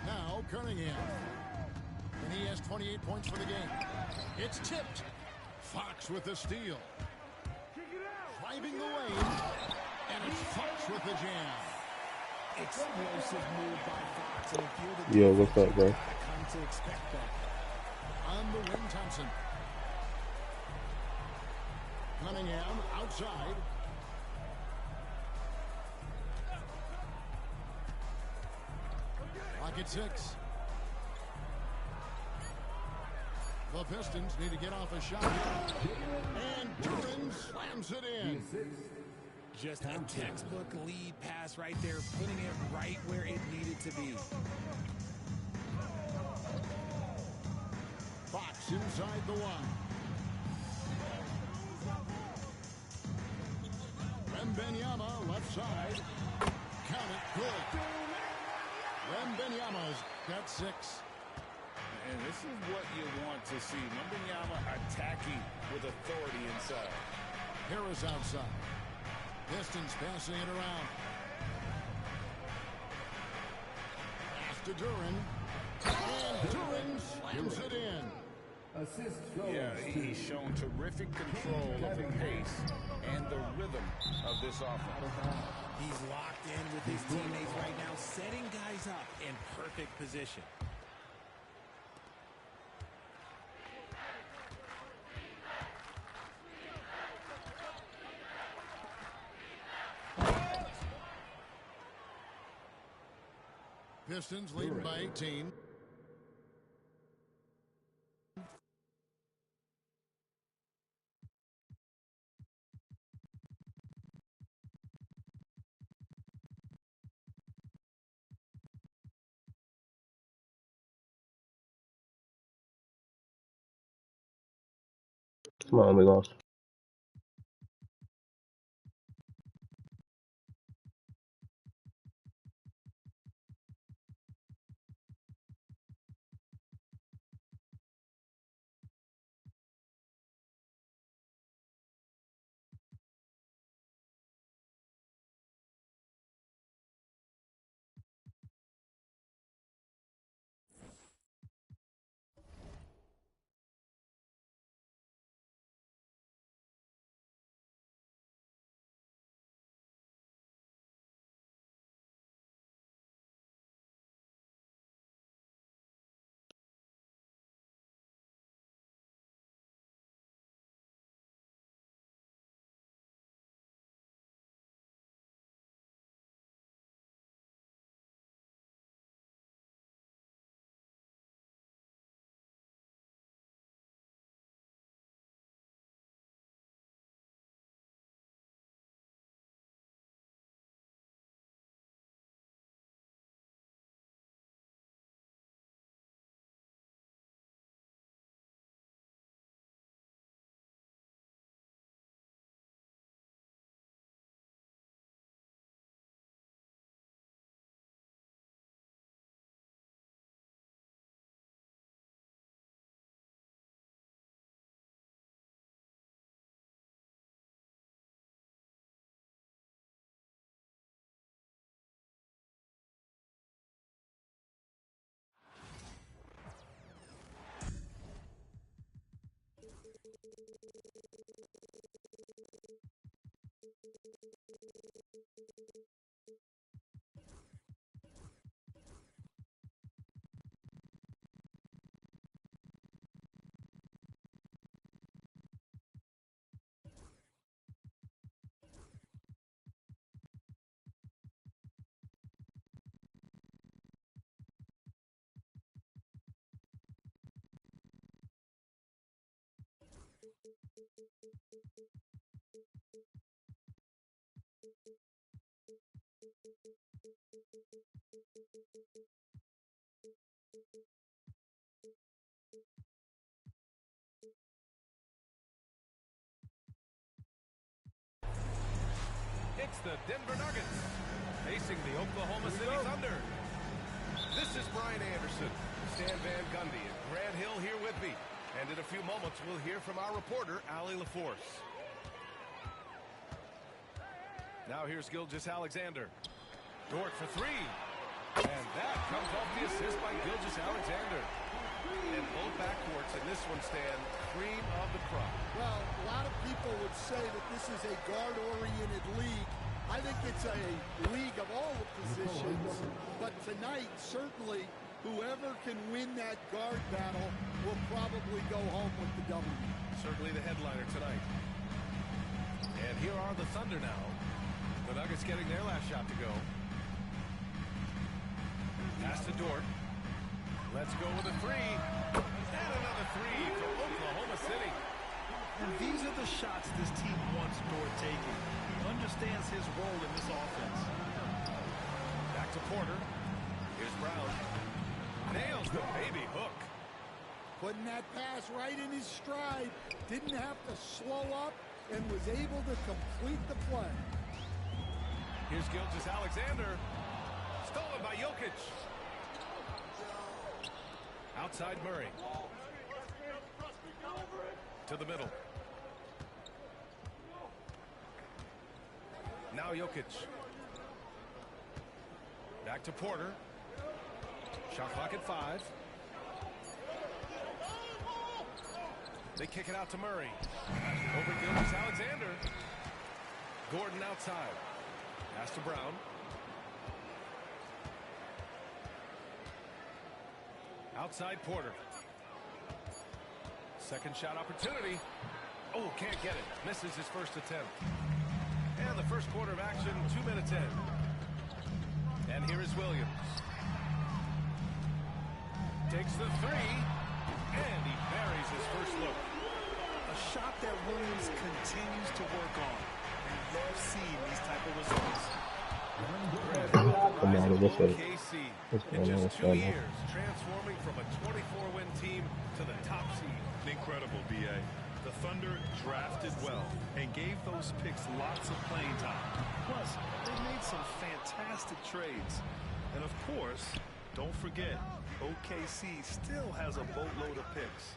Now Cunningham. And he has 28 points for the game. It's tipped. Fox with the steal. Driving the lane. And it's Fox with the jam. Explosive move by Fox. And if you're the Yo, what's up, bro? gotta come to expect that. On the wing, Thompson. Cunningham outside. Pocket 6. The Pistons need to get off a shot. And Duran slams it in. Just a textbook lead pass right there, putting it right where it needed to be. Fox inside the one. Wembanyama left side. Count it, good. Wembanyama's got 6. And this is what you want to see. Wembanyama attacking with authority inside. Harris outside. Pistons passing it around. Pass to Duran. And Duran slams it in. Assist goes Yeah, to he's shown terrific control of the pace and the rhythm of this offense. He's locked in with his teammates right now, setting guys up in perfect position. Pistons leading by 18. Come on, we lost. It's the Denver Nuggets facing the Oklahoma City Thunder. This is Brian Anderson, Stan Van Gundy, and Grant Hill here with me. And in a few moments, we'll hear from our reporter, Allie LaForce. Now here's Gilgeous-Alexander. Dort for three. And that comes off the assist by Gilgeous-Alexander. And both backcourts in this one stand cream of the crop. Well, a lot of people would say that this is a guard-oriented league. I think it's a league of all the positions, but tonight, certainly, whoever can win that guard battle will probably go home with the W. Certainly the headliner tonight. And here are the Thunder now. The Nuggets getting their last shot to go. Pass to Dort. Let's go with a three. And another three from Oklahoma City. And these are the shots this team wants Dort taking. He understands his role in this offense. Back to Porter. Here's Brown. Nails the baby hook. Putting that pass right in his stride. Didn't have to slow up and was able to complete the play. Here's Gilgeous-Alexander. Stolen by Jokic. Outside Murray. To the middle. Now Jokic. Back to Porter. Shot clock at 5. They kick it out to Murray. Over Gilgeous-Alexander. Gordon outside. Pass to Brown. Outside Porter. Second shot opportunity. Oh, can't get it. Misses his first attempt. And the first quarter of action, 2 minutes in. And here is Williams. Takes the three. And he buries his first look. A shot that Williams continues to work on. And love seeing these type of results. Come on, what's up? OKC What's in going on? just 2 years, transforming from a 24-win team to the top seed. Incredible, B.A. The Thunder drafted well and gave those picks lots of playing time. Plus, they made some fantastic trades. And of course, don't forget, OKC still has a boatload of picks.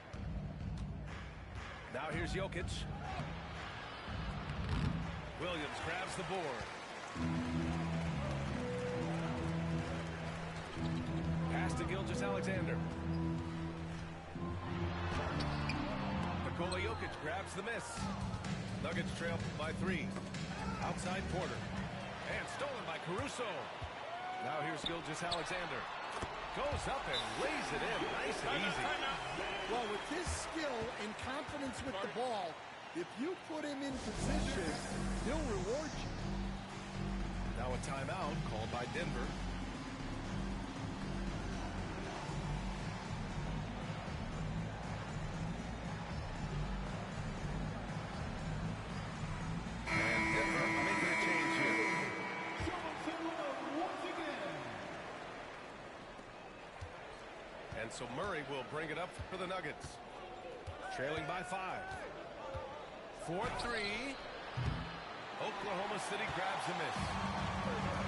Now here's Jokic. Williams grabs the board. Pass to Gilgeous-Alexander. Nikola Jokic grabs the miss. Nuggets trail by 3. Outside Porter. And stolen by Caruso. Now here's Gilgeous-Alexander. Goes up and lays it in. Nice and easy. Well, with his skill and confidence with the ball, if you put him in position, he'll reward you. Now a timeout called by Denver. And Denver making a change here. And so Murray will bring it up for the Nuggets. Trailing by 5. 4-3. Oklahoma City grabs a miss.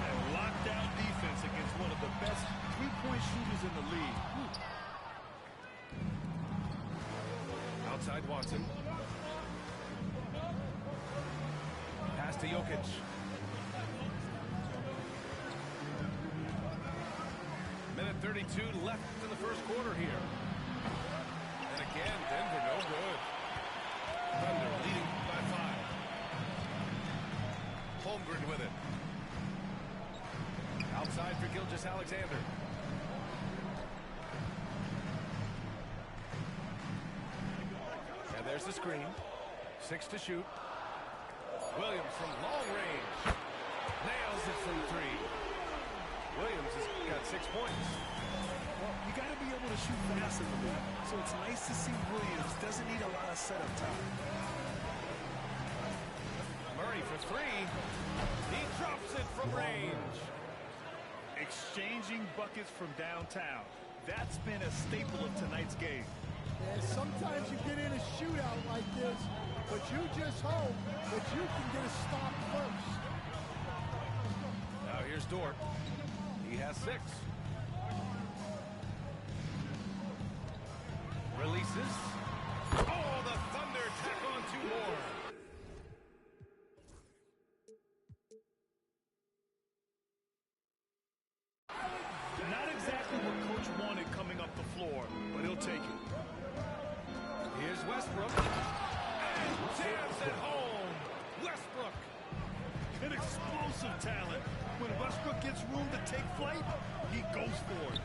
And lockdown defense against one of the best three-point shooters in the league. Outside Watson. Pass to Jokic. Minute 32 left in the first quarter here. And again, Denver no good. Thunder leading by 5. Holmgren with it. Outside for Gilgeous-Alexander. And there's the screen. 6 to shoot. Williams from long range. Nails it from 3. Williams has got 6 points. Well, you got to be able to shoot fast in the league. So it's nice to see Williams doesn't need a lot of setup time. Murray for 3. He drops it from range. Exchanging buckets from downtown. That's been a staple of tonight's game. And sometimes you get in a shootout like this, but you just hope that you can get a stop first. Now here's Dort. He has 6. Releases. Oh, the Thunder tack on 2 more. Not exactly what Coach wanted coming up the floor, but he'll take it. Here's Westbrook. And jams it home. Westbrook. An explosive talent. When Westbrook gets room to take flight, he goes for it.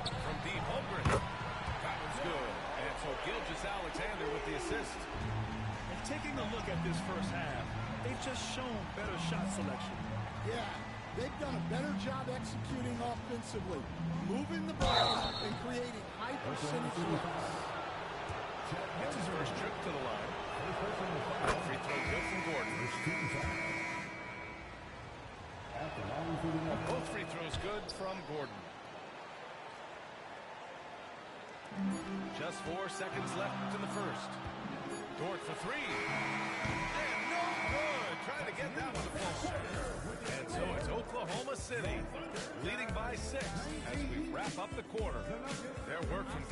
From deep, Holmgren. That one's good. And so Gilgeous-Alexander with the assist. And taking a look at this first half, they've just shown better shot selection. Yeah, they've done a better job executing offensively, moving the ball and creating high percentage looks. Gets his first trip to the line. Free throw good from Gordon. Both free throws good from Gordon. Just 4 seconds left in the first. Dort for three. And no good. Trying to get that one to fall. And so it's Oklahoma City leading by 6 as we wrap up the quarter. Their work from...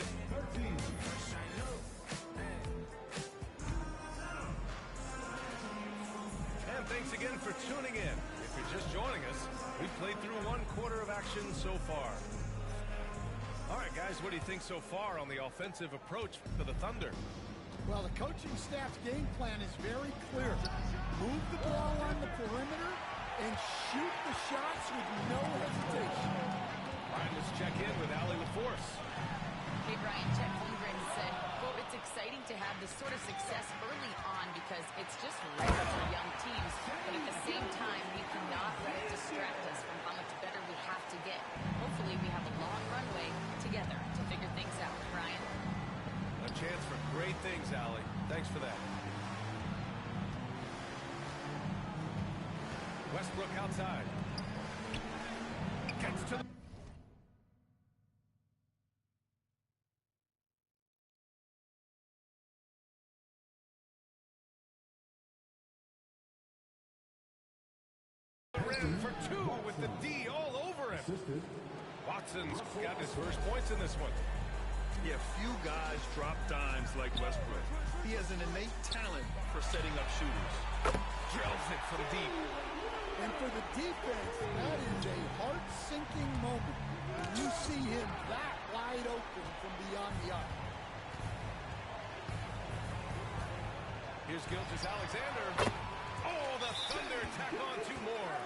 And thanks again for tuning in. If you're just joining us, we've played through 1 quarter of action so far. All right, guys, what do you think so far on the offensive approach for the Thunder? Well, the coaching staff's game plan is very clear. Move the ball on the perimeter and shoot the shots with no hesitation. All right, let's check in with Allie LaForce. Hey, Brian, Chet Holmgren said, quote, it's exciting to have this sort of success early on because it's just rare for young teams, but at the same time, we cannot let it distract us from how much better we have to get. Hopefully, we have a long runway together to figure things out. Brian? A chance for great things, Allie. Thanks for that. Westbrook outside. Gets to the... rim for 2 with the D all over him. Watson's got his first points in this one. Yeah, few guys drop dimes like Westbrook. He has an innate talent for setting up shooters. Drills it from deep. And for the defense, that is a heart-sinking moment when you see him that wide open from beyond the arc. Here's Gilgeous-Alexander. Oh, the Thunder tack on 2 more.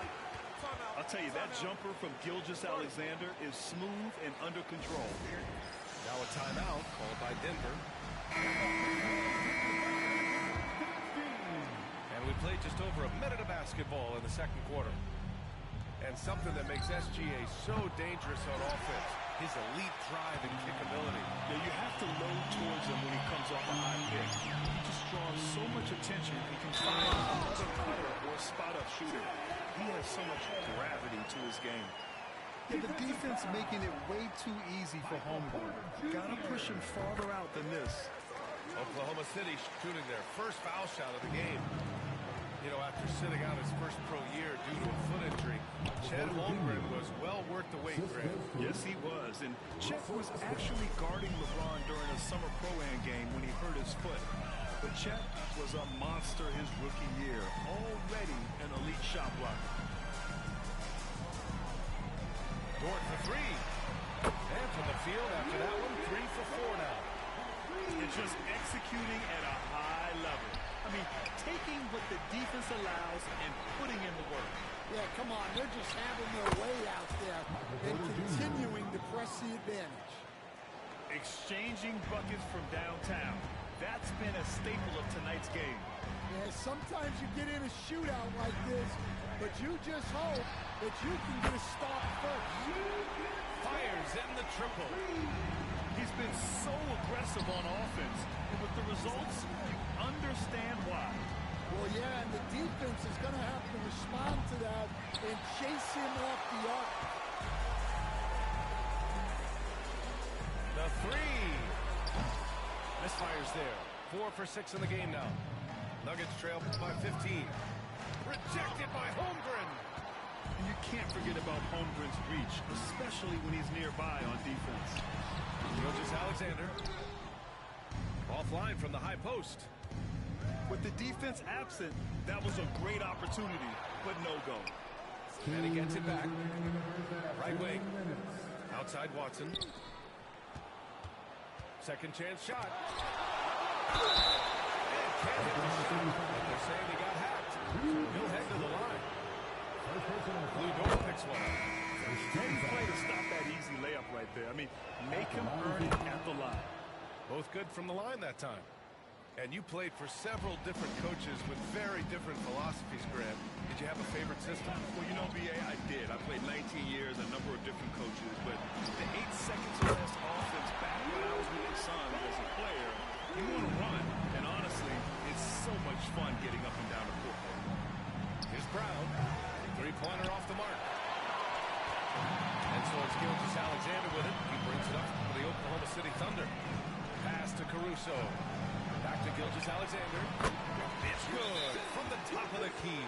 I'll tell you, that jumper from Gilgeous-Alexander is smooth and under control. Now a timeout called by Denver. And we played just over a minute of basketball in the second quarter. And something that makes SGA so dangerous on offense, his elite drive and kickability. Yeah, you have to load towards him when he comes off a high pick. He just draws so much attention, he can find another cutter or a spot-up shooter. He has so much gravity to his game. Yeah, the defense making it way too easy for Holmgren. Gotta push him farther out than this. Oklahoma City shooting their first foul shot of the game. You know, after sitting out his first pro year due to a foot injury, Chet Holmgren was well worth the wait for him. Yes, he was. And Chet was actually guarding LeBron during a summer pro-am game when he hurt his foot. But Chet was a monster his rookie year, already an elite shot blocker. Dort for 3. And from the field after that one, 3 for 4 now. And just executing at a high level. I mean, taking what the defense allows and putting in the work. Yeah, come on, they're just having their way out there and continuing to press the advantage. Exchanging buckets from downtown. That's been a staple of tonight's game. Yeah, sometimes you get in a shootout like this, but you just hope that you can get a stop first. Fires in the triple. He's been so aggressive on offense, and with the results, you understand why. Well, yeah, and the defense is going to have to respond to that and chase him off the arc. The 3. Misfires there. 4 for 6 in the game now. Nuggets trail by 15. Rejected by Holmgren. And you can't forget about Holmgren's reach, especially when he's nearby on defense. Gilgeous-Alexander. Offline from the high post. With the defense absent, that was a great opportunity, but no go. And he gets it back. Right wing. Outside Watson. Second chance shot. And can't hit the shot. They're saying he got hacked. He'll head to the line. Lindor picks one up. Great play to stop that easy layup right there. I mean, make him earn it at the line. Both good from the line that time. And you played for several different coaches with very different philosophies, Grant. Did you have a favorite system? Well, you know, B.A., I did. I played 19 years, a number of different coaches. But the 8 seconds or less offense back when I was with the Suns as a player, you want to run. And honestly, it's so much fun getting up and down the court. Here's Brown. Three-pointer off the mark. And so it's Gilgeous-Alexander with it. He brings it up for the Oklahoma City Thunder. Pass to Caruso. Back to Gilgeous-Alexander. It's good from the top of the key.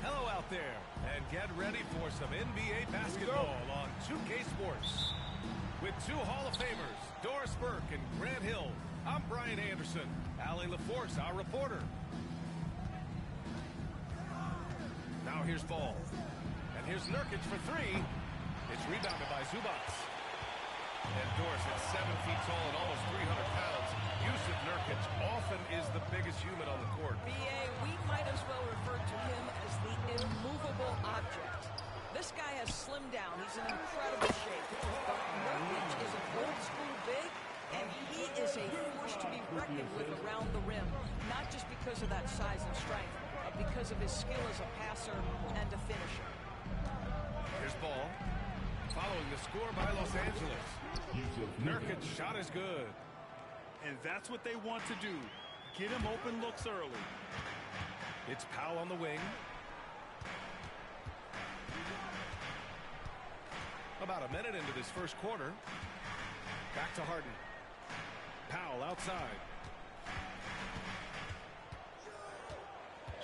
Hello out there, and get ready for some NBA basketball on 2K Sports. With two Hall of Famers, Doris Burke and Grant Hill, I'm Brian Anderson. Allie LaForce, our reporter. Now here's Ball. And here's Nurkic for three. It's rebounded by Zubac. And Doris at 7 feet tall and almost 300 pounds. Yusuf Nurkic often is the biggest human on the court. B.A., we might as well refer to him as the immovable object. This guy has slimmed down. He's in incredible shape. But Nurkic is an old-school big, and he is a force to be reckoned with around the rim. Not just because of that size and strength, but because of his skill as a passer and a finisher. Here's Ball. Following the score by Los Angeles. Nurkic's shot is good. And that's what they want to do. Get him open looks early. It's Powell on the wing. About a minute into this first quarter. Back to Harden. Powell outside.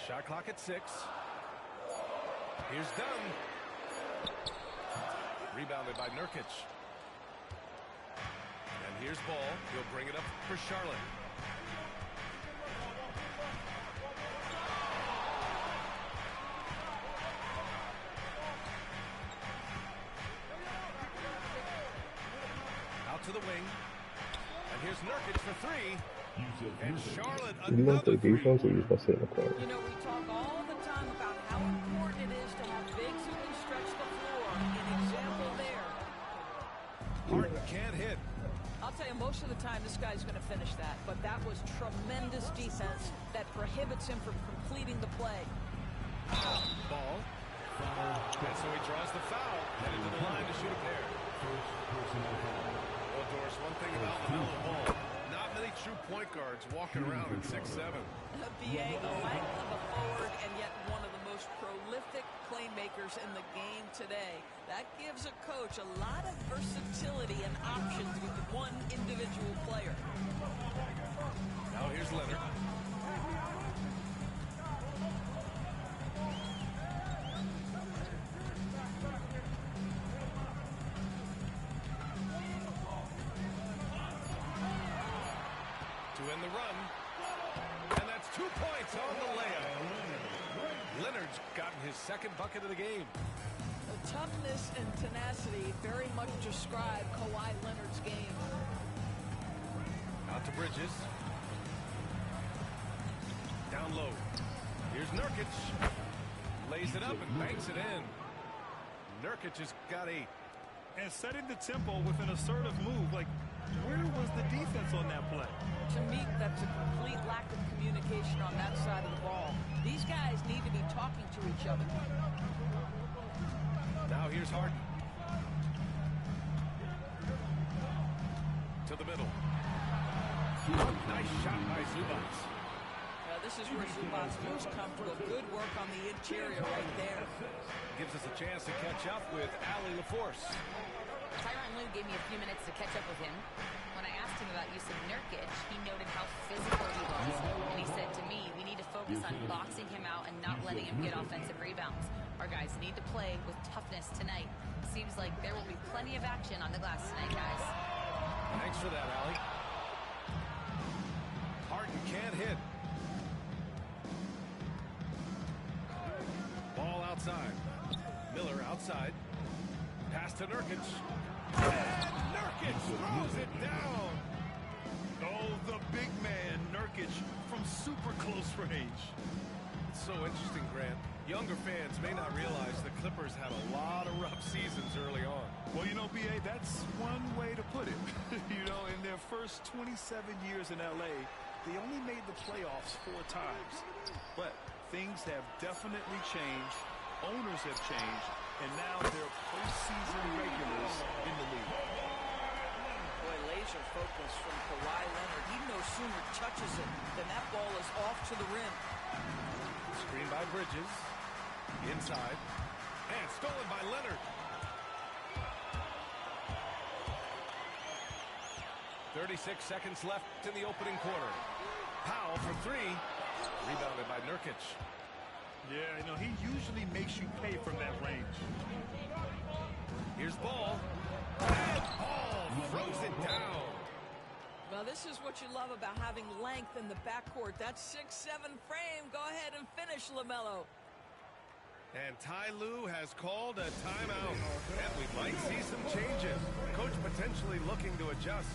Shot clock at 6. Here's Dunn. Rebounded by Nurkic. And here's Ball. He'll bring it up for Charlotte. Here's Nurkic for three. And Charlotte, Are you going to another play defense or are you just going to sit in the corner? You know, we talk all the time about how important it is to have bigs who can stretch the floor. An example there. Harden can't hit. I'll tell you, most of the time this guy's going to finish that, but that was tremendous defense that prohibits him from completing the play. Ball. And so he draws the foul. Headed to the line to shoot a pair. Well, Doris, one thing about LaMelo Ball, not many true point guards walking around in 6'7". BA, the length of a forward, and yet one of the most prolific playmakers in the game today. That gives a coach a lot of versatility and options with one individual player. Now here's Leonard. To end the run. And that's 2 points on the layup. Leonard's gotten his second bucket of the game. The toughness and tenacity very much describe Kawhi Leonard's game. Out to Bridges. Down low. Here's Nurkic. Lays it up and banks it in. Nurkic has got 8. And setting the tempo with an assertive move. Like, where was the defense on that play? To me, that's a complete lack of communication on that side of the ball. These guys need to be talking to each other. Now here's Harden. To the middle. Nice shot by Zubac. This is where Zubac's most comfortable. Good work on the interior right there. Gives us a chance to catch up with Allie LaForce. Tyronn Lue gave me a few minutes to catch up with him. When I asked him about Jusuf Nurkic, he noted how physical he was. And he said to me, we need to focus on boxing him out and not letting him get offensive rebounds. Our guys need to play with toughness tonight. Seems like there will be plenty of action on the glass tonight, guys. Thanks for that, Allie. Harden can't hit. Ball outside. Miller outside. Pass to Nurkic. And Nurkic throws it down. Oh, the big man, Nurkic, from super close range. It's so interesting, Grant. Younger fans may not realize the Clippers had a lot of rough seasons early on. Well, you know, B.A., that's one way to put it. You know, in their first 27 years in L.A., they only made the playoffs 4 times. But things have definitely changed. Owners have changed. And now they're postseason regulars in the league. Boy, laser focus from Kawhi Leonard. He no sooner touches it than that ball is off to the rim. Screen by Bridges. Inside. And stolen by Leonard. 36 seconds left in the opening quarter. Powell for 3. Rebounded by Nurkic. Yeah, you know, he usually makes you pay from that range. Here's Ball. And Ball throws it down. Well, this is what you love about having length in the backcourt. That 6'7" frame. Go ahead and finish, LaMelo. And Ty Lue has called a timeout. And we might see some changes. Coach potentially looking to adjust.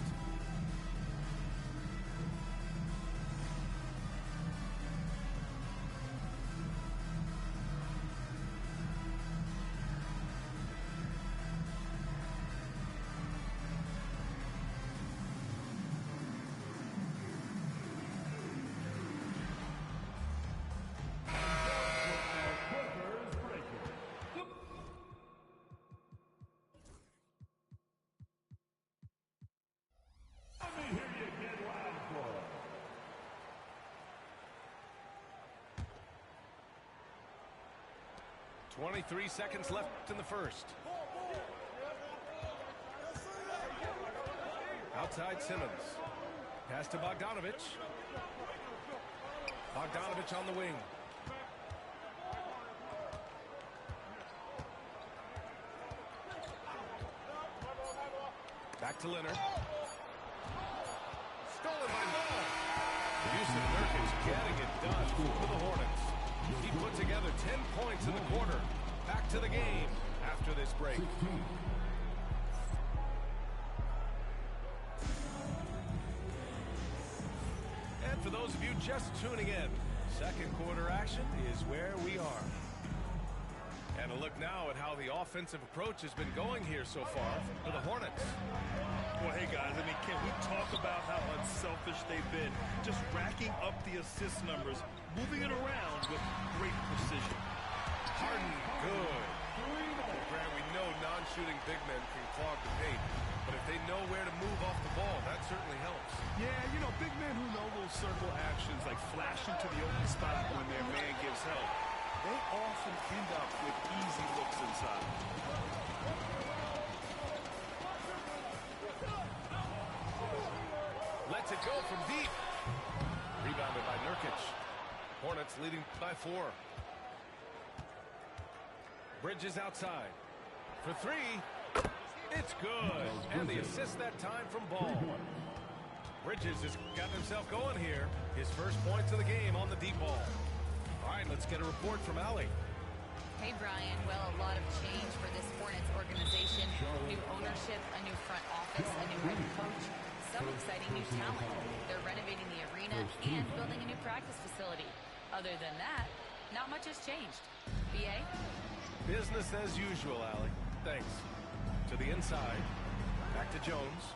Let me hear you get loud for it. 23 seconds left in the first. Outside Simmons. Pass to Bogdanovic. Bogdanovic on the wing. Back to Leonard. Stolen by Ball. Jusuf Nurkic getting it done for the Hornets. He put together 10 points in the quarter. Back to the game after this break. 16. for those of you just tuning in, second quarter action is where we are. And a look now at how the offensive approach has been going here so far for the Hornets. Well, hey, guys, I mean, can we talk about how unselfish they've been? Just racking up the assist numbers, moving it around with great precision. Harden, good. Grant, we know non-shooting big men can clog the paint, but if they know where to move off the ball, that certainly helps. Yeah, you know, big men who know those circle actions, like flashing to the open spot when their man gives help, they often end up with easy looks inside. Lets it go from deep. Rebounded by Nurkic. Hornets leading by 4. Bridges outside. For 3. It's good. And the assist that time from Ball. Bridges has gotten himself going here. His first points of the game on the deep ball. All right, let's get a report from Allie. Hey, Brian. Well, a lot of change for this Hornets organization. New ownership, a new front office, a new head coach, some exciting new talent. They're renovating the arena and building a new practice facility. Other than that, not much has changed. BA? Business as usual, Allie. Thanks. To the inside. Back to Jones.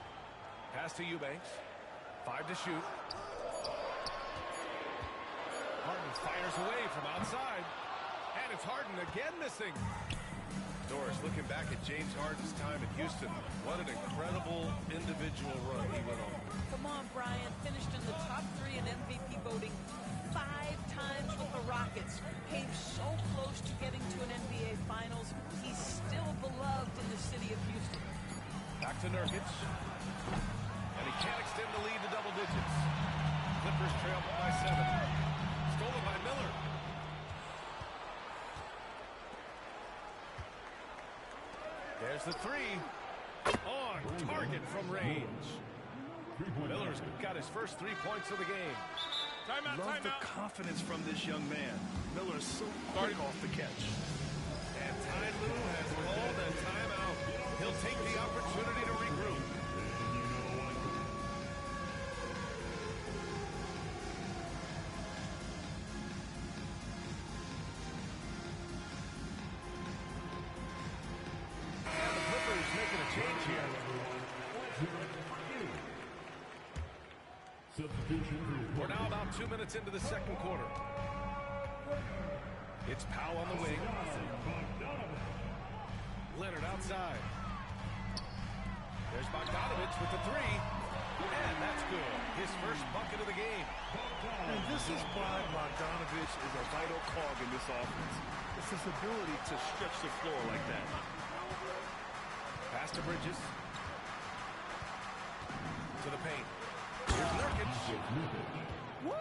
Pass to Eubanks. 5 to shoot. Harden fires away from outside. And it's Harden again missing. Doris looking back at James Harden's time in Houston. What an incredible individual run he went on. Come on, Brian. Finished in the top 3 in MVP voting 5 times with the Rockets. Came so close to getting to an NBA Finals. He's still beloved in the city of Houston. Back to Nurkic. And he can't extend the lead to double digits. Clippers trail by 7. Stolen by Miller. There's the 3. On target from range. Miller's got his first 3 points of the game. Timeout, Love the timeout. confidence from this young man. Miller is so quick off the catch. And Ty Lue has called a timeout. He'll take the opportunity to regroup. And the Clippers making a change here. We're now about 2 minutes into the second quarter. It's Powell on the wing. Leonard outside. There's Bogdanovich with the 3. And that's good. His first bucket of the game. And this is why Bogdanovich is a vital cog in this offense. It's his ability to stretch the floor like that. Pass to Bridges. To the paint. Here's Nurkic. Woo!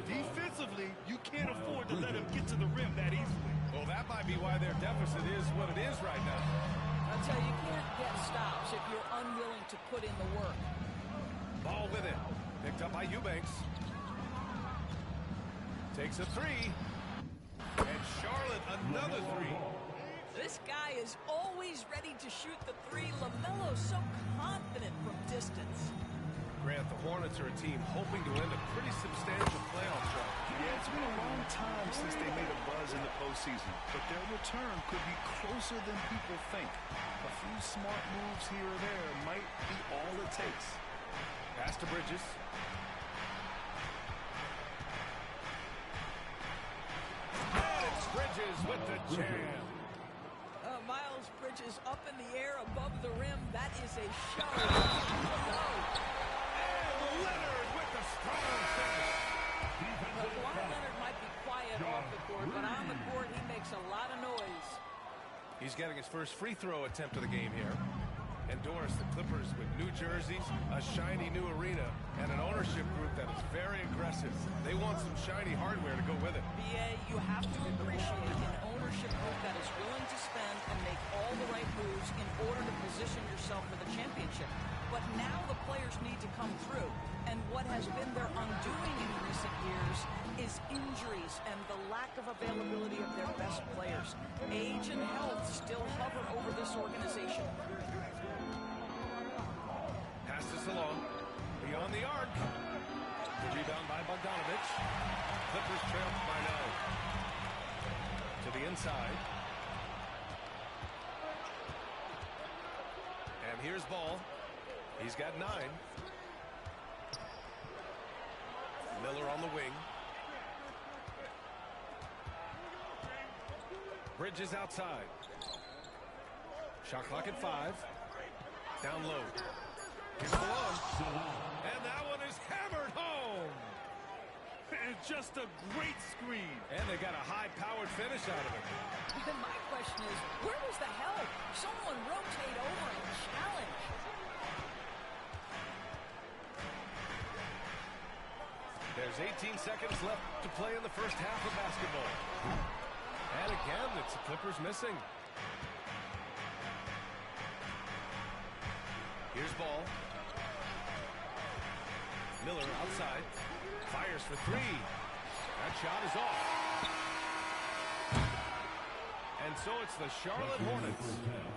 Defensively, you can't afford to let him get to the rim that easily. Well, that might be why their deficit is what it is right now. I'll tell you, you can't get stops if you're unwilling to put in the work. Ball with it. Picked up by Eubanks. Takes a 3. And Charlotte another 3. This guy is always ready to shoot the 3. LaMelo's so confident from distance. Grant, the Hornets are a team hoping to end a pretty substantial playoff run. Yeah, it's been a long time since they made a buzz in the postseason, but their return could be closer than people think. A few smart moves here or there might be all it takes. Pass to Bridges. And it's Bridges with the jam. Miles Bridges up in the air above the rim. That is a show. Leonard with the strong finish. Kawhi Leonard might be quiet off the court, but on the court he makes a lot of noise. He's getting his first free throw attempt of the game here. And Doris, the Clippers with new jerseys, a shiny new arena, and an ownership group that is very aggressive. They want some shiny hardware to go with it. BA, you have to appreciate an ownership group that is willing to spend and make all the right moves in order to position yourself for the championship. But now the players need to come through. And what has been their undoing in recent years is injuries and the lack of availability of their best players. Age and health still hover over this organization. Pass this along. Beyond the arc. The rebound down by Bogdanovich. Clippers trail by 9. To the inside. And here's Ball. He's got 9. Miller on the wing. Bridges outside. Shot clock at 5. Down low. Here's Malone. And that one is hammered home. And just a great screen. And they got a high-powered finish out of it. My question is, where was the help? Someone rotate over and challenge. There's 18 seconds left to play in the first half of basketball. And again, it's the Clippers missing. Here's Ball. Miller outside. Fires for 3. That shot is off. And so it's the Charlotte Hornets.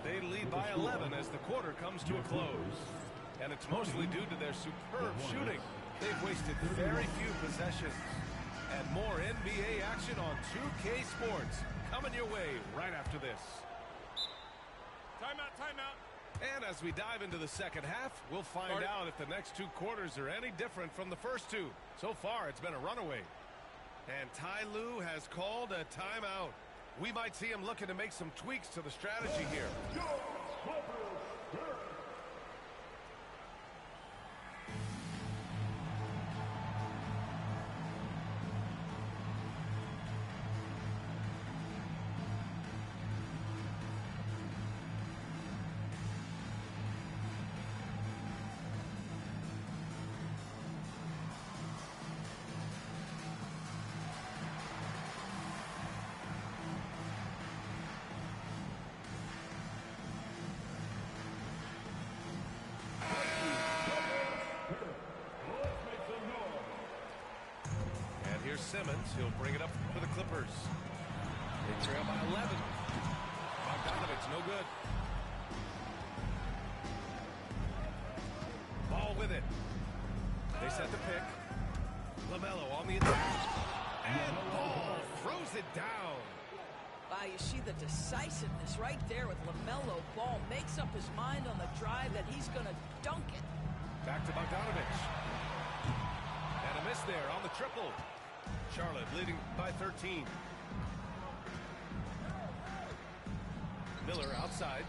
They lead by 11 as the quarter comes to a close. And it's mostly due to their superb shooting. They've wasted very few possessions. And more NBA action on 2K Sports coming your way right after this. Timeout, timeout. And as we dive into the second half, we'll find out if the next 2 quarters are any different from the first 2. So far, it's been a runaway. And Ty Lue has called a timeout. We might see him looking to make some tweaks to the strategy here. Simmons, he'll bring it up for the Clippers. They trail by 11. Bogdanovich, no good. Ball with it. They set the pick. LaMelo on the attack. And Ball throws it down. Wow, you see the decisiveness right there with LaMelo Ball. Makes up his mind on the drive that he's going to dunk it. Back to Bogdanovich. And a miss there on the triple. Charlotte leading by 13. Miller outside.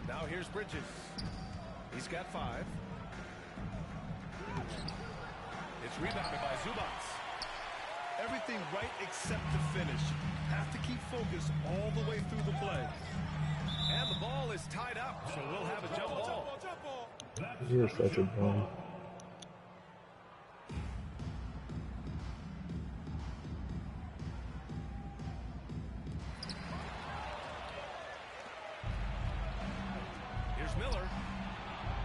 Now here's Bridges. He's got 5. It's rebounded by Zubats. Everything right except the finish. Have to keep focus all the way through the play. And the ball is tied up, so we'll have a jump ball. You're such a bum. Miller.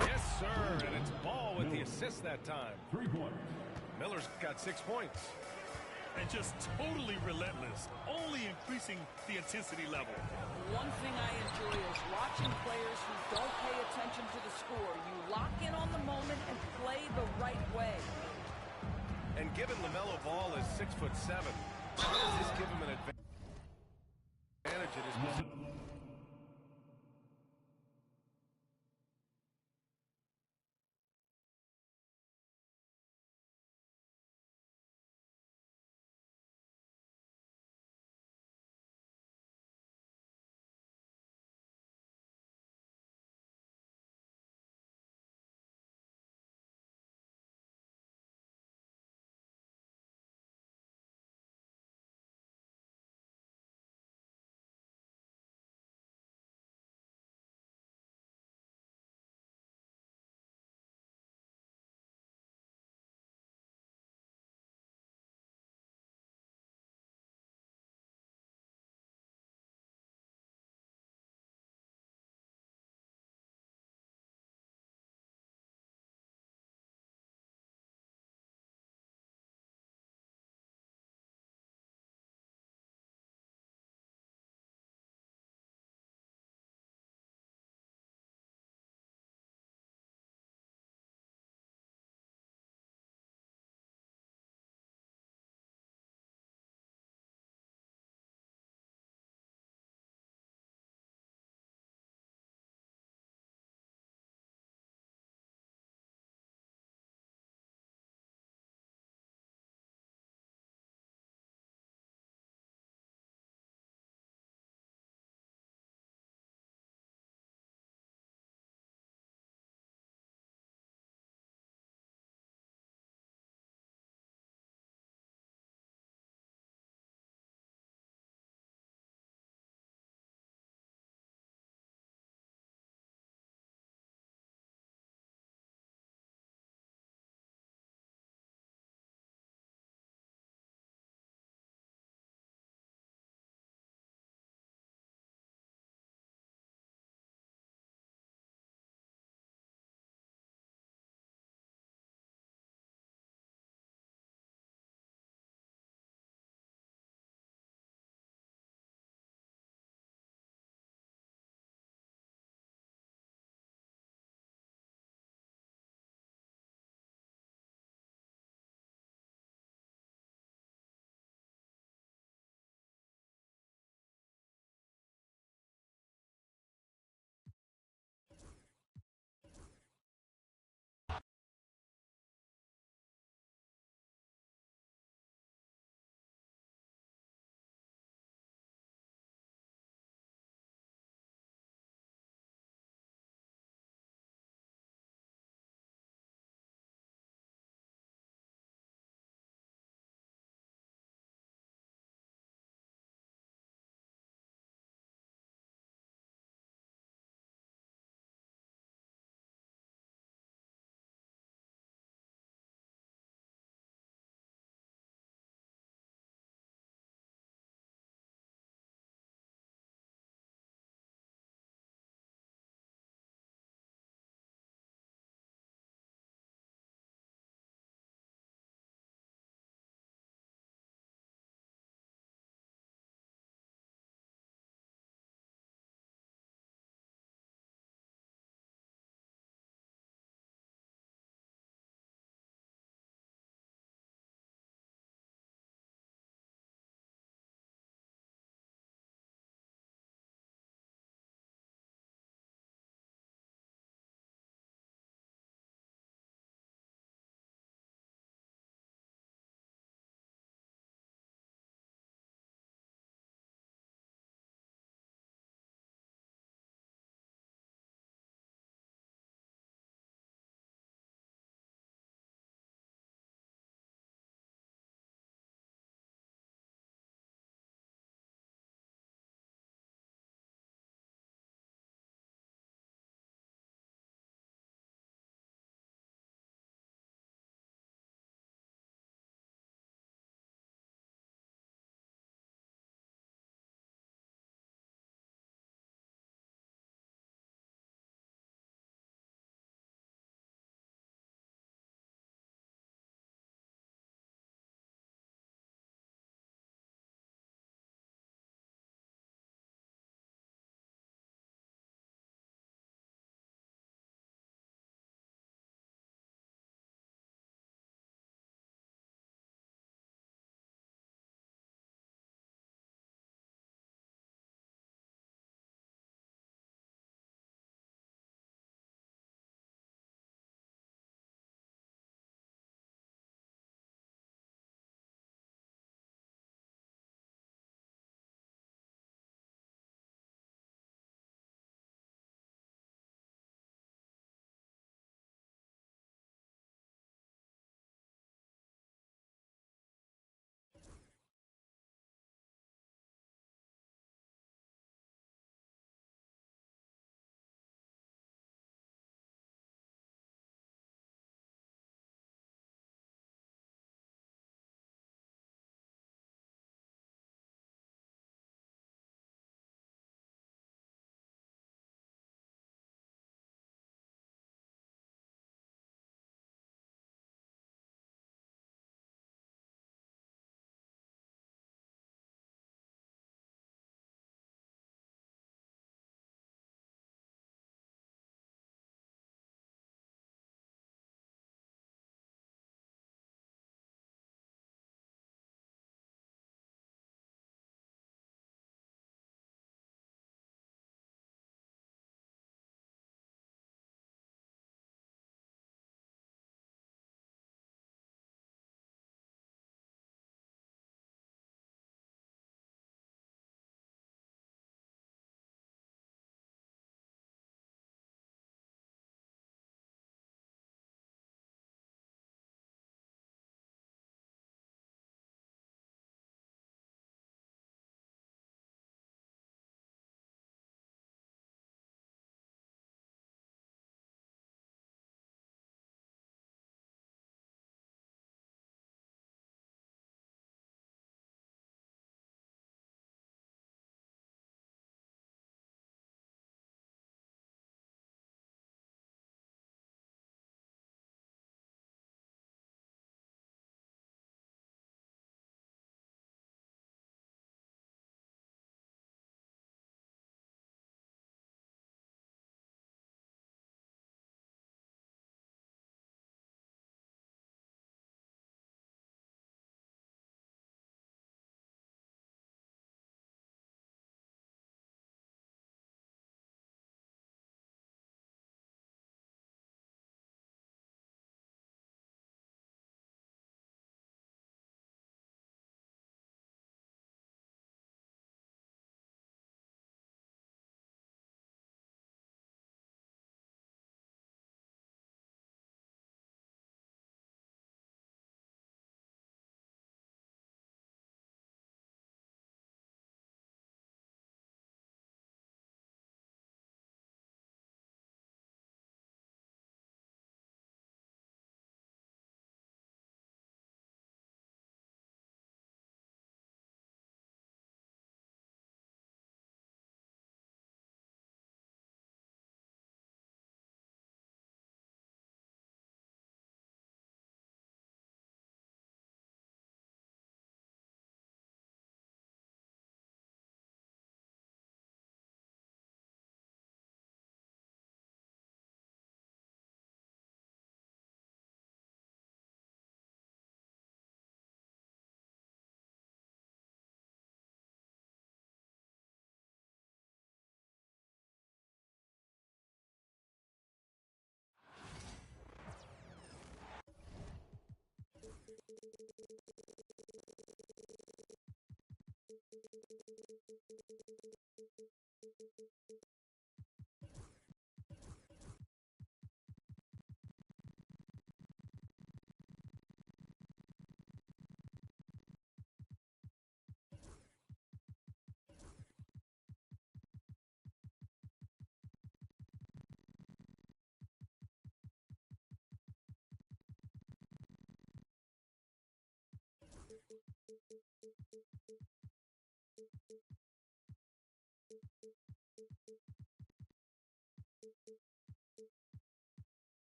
Yes, sir, and it's Ball with the assist that time. 3 points. Miller's got 6 points. And just totally relentless, only increasing the intensity level. One thing I enjoy is watching players who don't pay attention to the score. You lock in on the moment and play the right way. And given LaMelo Ball is 6'7", does this give him an advantage at his position?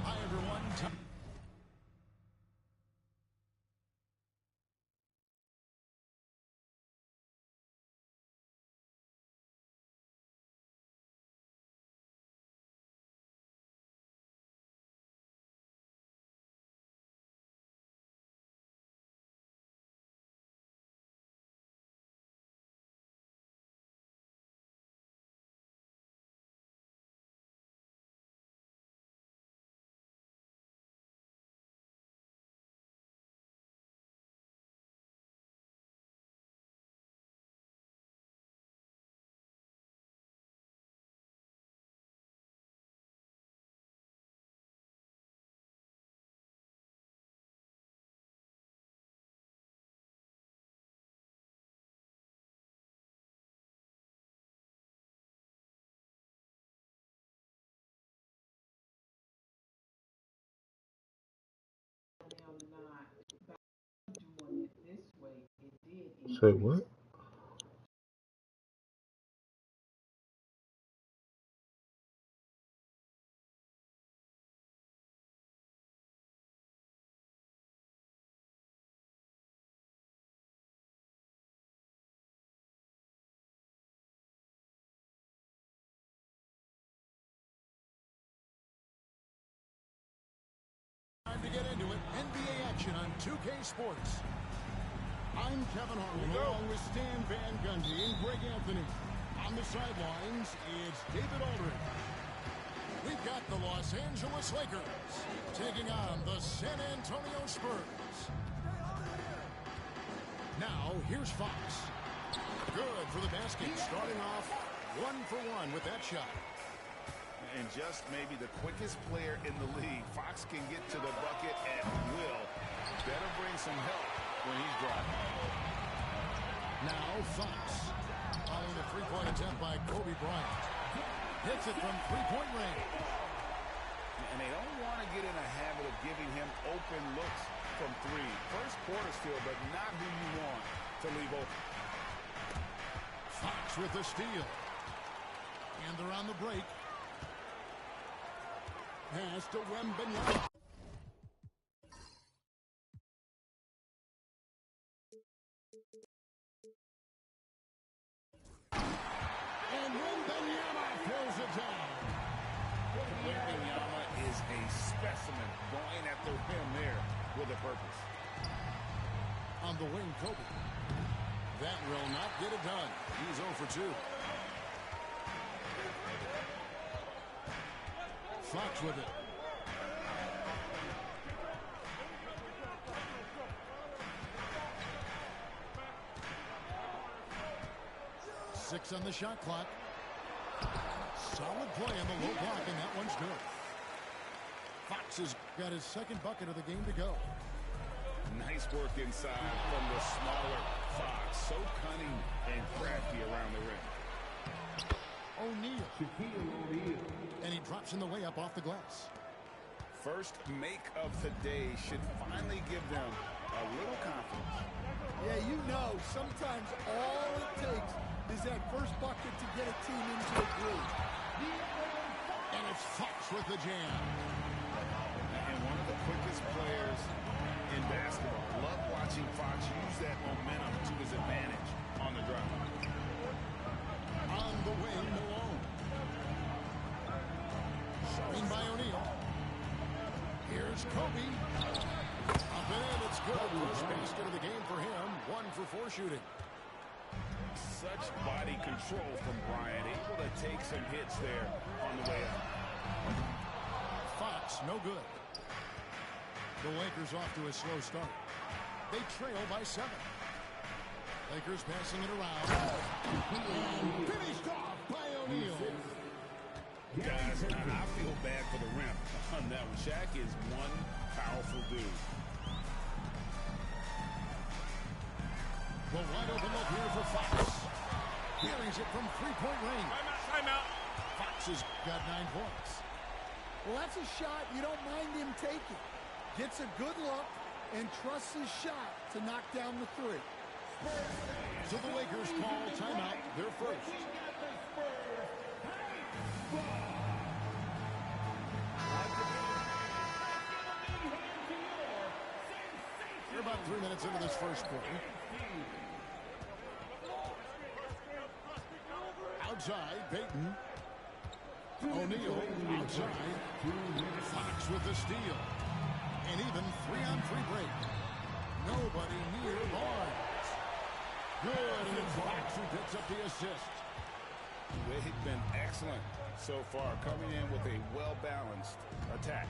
Hi, everyone. Say what? Time to get into it. NBA action on 2K Sports. I'm Kevin Harlan along with Stan Van Gundy and Greg Anthony. On the sidelines, it's David Aldridge. We've got the Los Angeles Lakers taking on the San Antonio Spurs. Now, here's Fox. Good for the basket, starting off 1-for-1 with that shot. And just maybe the quickest player in the league. Fox can get to the bucket at will. Better bring some help when he's driving. Now Fox. Following the three-point attempt by Kobe Bryant. Hits it from three-point range. And they don't want to get in a habit of giving him open looks from three. First quarter still, but not who you want to leave open. Fox with the steal. And they're on the break. Pass to Wembanyama. And Wembanyama pulls it down. Wembanyama is a specimen going at the rim there with a purpose. On the wing, Kobe. That will not get it done. He's 0 for 2. Fox with it. Six on the shot clock. Solid play on the low block, and that one's good. Fox has got his second bucket of the game to go. Nice work inside from the smaller Fox. So cunning and crafty around the rim. O'Neal. And he drops in the way up off the glass. First make of the day should finally give them a little confidence. Yeah, you know, sometimes all it takes is that first bucket to get a team into a groove. And it's Fox with the jam. And one of the quickest players in basketball. Love watching Fox use that momentum to his advantage on the drive. On the wing, Malone. Screen by O'Neal. Here's Kobe. Up and in, it's good. First basket of the game for him. 1 for 4 shooting. Such body control from Bryant. Able to take some hits there on the way up. Fox, no good. The Lakers off to a slow start. They trail by 7. Lakers passing it around. And finished off by O'Neal. Guys, I feel bad for the rim on that one. Shaq is one powerful dude. The wide open look here for Fox. Carries it from three-point range. Timeout. Fox has got 9 points. Well, that's a shot you don't mind him taking. Gets a good look and trusts his shot to knock down the three. So the Lakers call timeout, their first. We're about 3 minutes into this first quarter. Outside, Payton. O'Neal outside. Fox with the steal. And even 3-on-3 break. Nobody near Barnes. Good, and Fox who picks up the assist. They've been excellent so far, coming in with a well-balanced attack.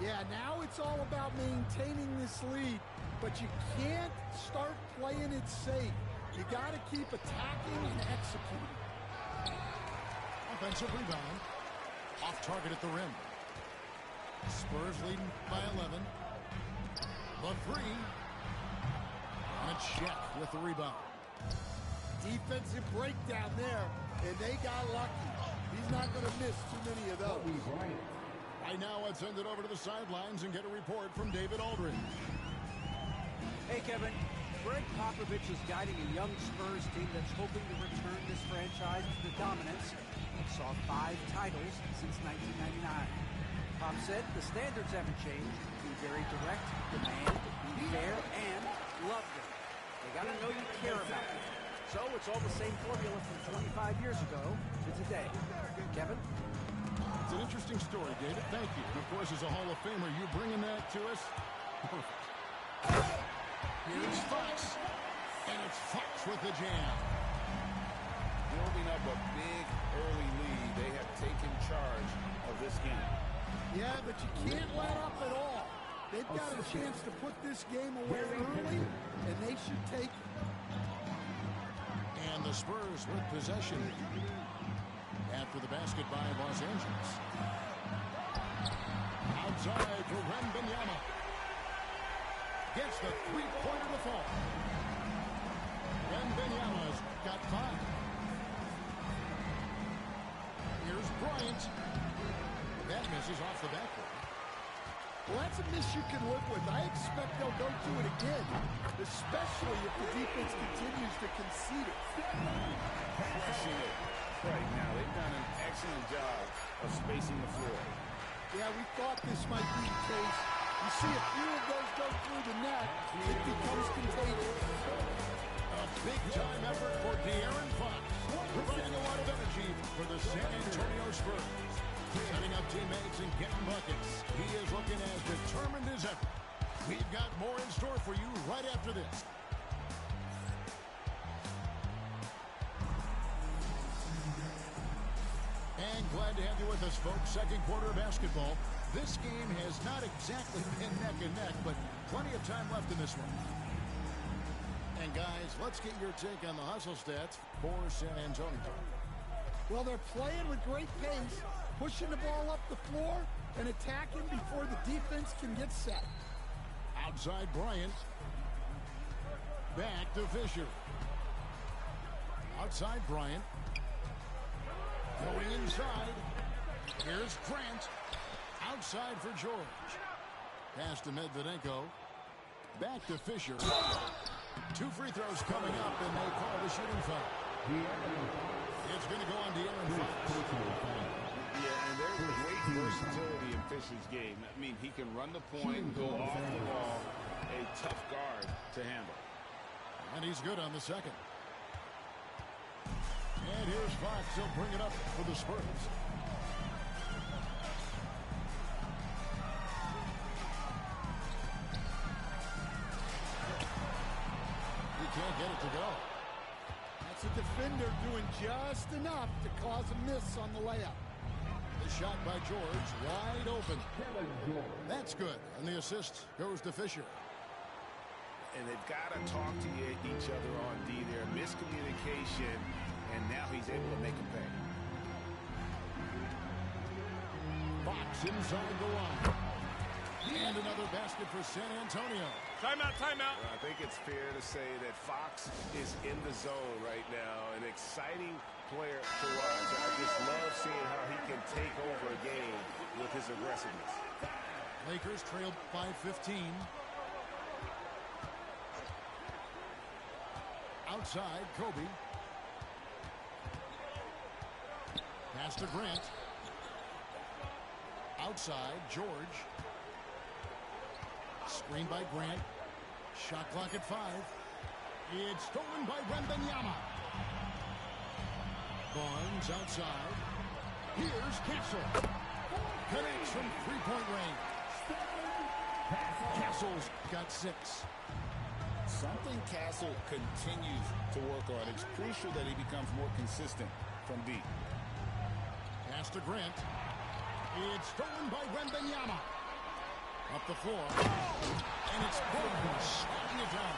Yeah, now it's all about maintaining this lead, but you can't start playing it safe. You got to keep attacking and executing. Offensive rebound. Off target at the rim. Spurs leading by 11. The three. And check with the rebound. Defensive breakdown there, and they got lucky. He's not going to miss too many of those. Right now, let's send it over to the sidelines and get a report from David Aldridge. Hey, Kevin. Greg Popovich is guiding a young Spurs team that's hoping to return this franchise to the dominance that saw 5 titles since 1999. Pop said the standards haven't changed. Be very direct, demand, be fair, and love them. They got to know you care about them. So it's all the same formula from 25 years ago to today. Kevin? It's an interesting story, David. Thank you. And of course, as a Hall of Famer, you bringing that to us? Perfect. Here's Fox. And it's Fox with the jam. Building up a big early lead, they have taken charge of this game. Yeah, but you can't let up at all. They've got a chance to put this game away early, and they should take it. And the Spurs with possession after the basket by Los Angeles. Outside for Wembanyama. Gets the three-pointer to fall. Wembanyama's got 5. Here's Bryant. That misses off the backboard. Well, that's a miss you can live with. I expect they'll go to it again, especially if the defense continues to concede it. Pushing it right now. They've done an excellent job of spacing the floor. Yeah, we thought this might be the case. You see a few of those go through the net, it becomes contagious. A big-time effort for De'Aaron Fox, providing a lot of energy for the San Antonio Spurs. Setting up teammates and getting buckets. He is looking as determined as ever. We've got more in store for you right after this. And glad to have you with us, folks. Second quarter of basketball. This game has not exactly been neck and neck, but plenty of time left in this one. And guys, let's get your take on the hustle stats for San Antonio. Well, they're playing with great pace, pushing the ball up the floor and attacking before the defense can get set. Outside Bryant. Back to Fisher. Outside Bryant. Going inside. Here's Grant. Outside for George. Pass to Medvedenko. Back to Fisher. 2 free throws coming up, and they call the shooting foul. It's going to go on De'Aaron Fox. Yeah, and there's great versatility in Fisher's game. I mean, he can run the point, go off the ball, a tough guard to handle. And he's good on the second. And here's Fox. He'll bring it up for the Spurs. He can't get it to go. That's a defender doing just enough to cause a miss on the layup. The shot by George, wide open. That's good. And the assist goes to Fisher. And they've got to talk to each other on D there. Miscommunication, and now he's able to make a pay. Fox inside the line. And another basket for San Antonio. Timeout, timeout. I think it's fair to say that Fox is in the zone right now. An exciting player to watch. I just love seeing how he can take over a game with his aggressiveness. Lakers trailed by 15. Outside, Kobe. Pass to Grant. Outside, George. Screen by Grant. Shot clock at 5. It's stolen by Wembanyama. Barnes outside. Here's Castle. Connects from three-point range. Castle's got 6. Something Castle continues to work on. It's crucial that he becomes more consistent from deep. Pass to Grant. It's stolen by Wembanyama. Up the floor. And it's Barnes sliding it down.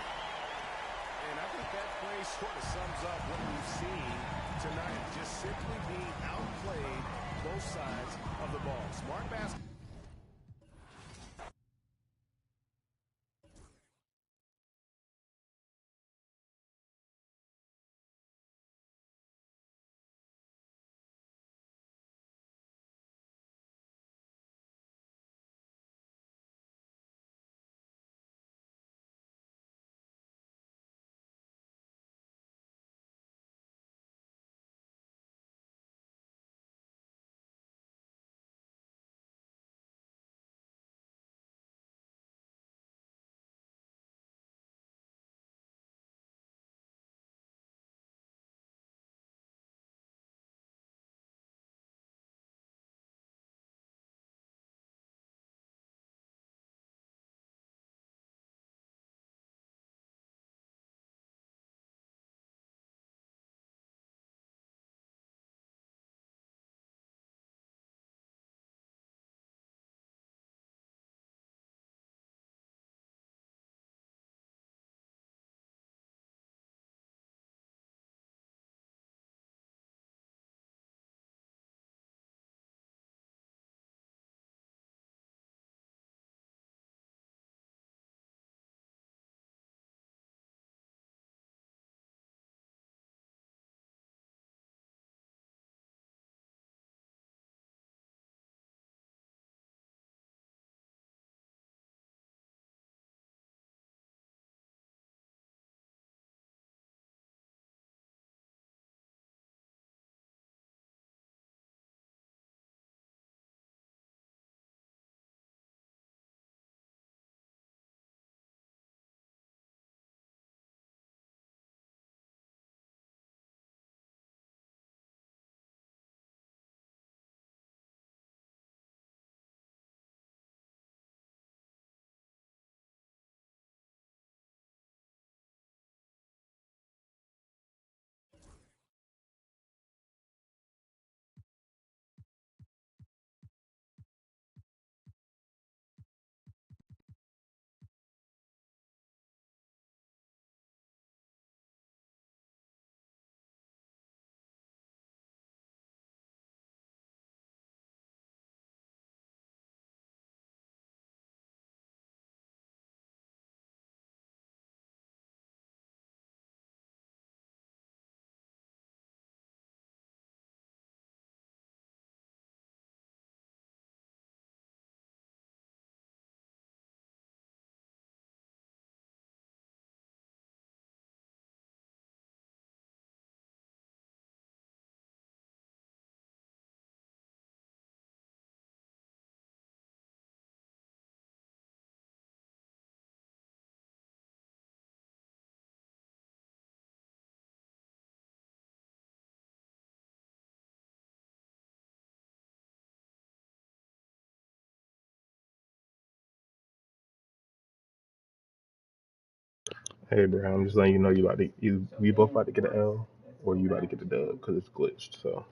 And I think that play sort of sums up what we've seen tonight. Just simply being outplayed both sides of the ball. Smart basket. Hey, bro, I'm just letting you know we both about to get an L, or you about to get the dub because it's glitched. So.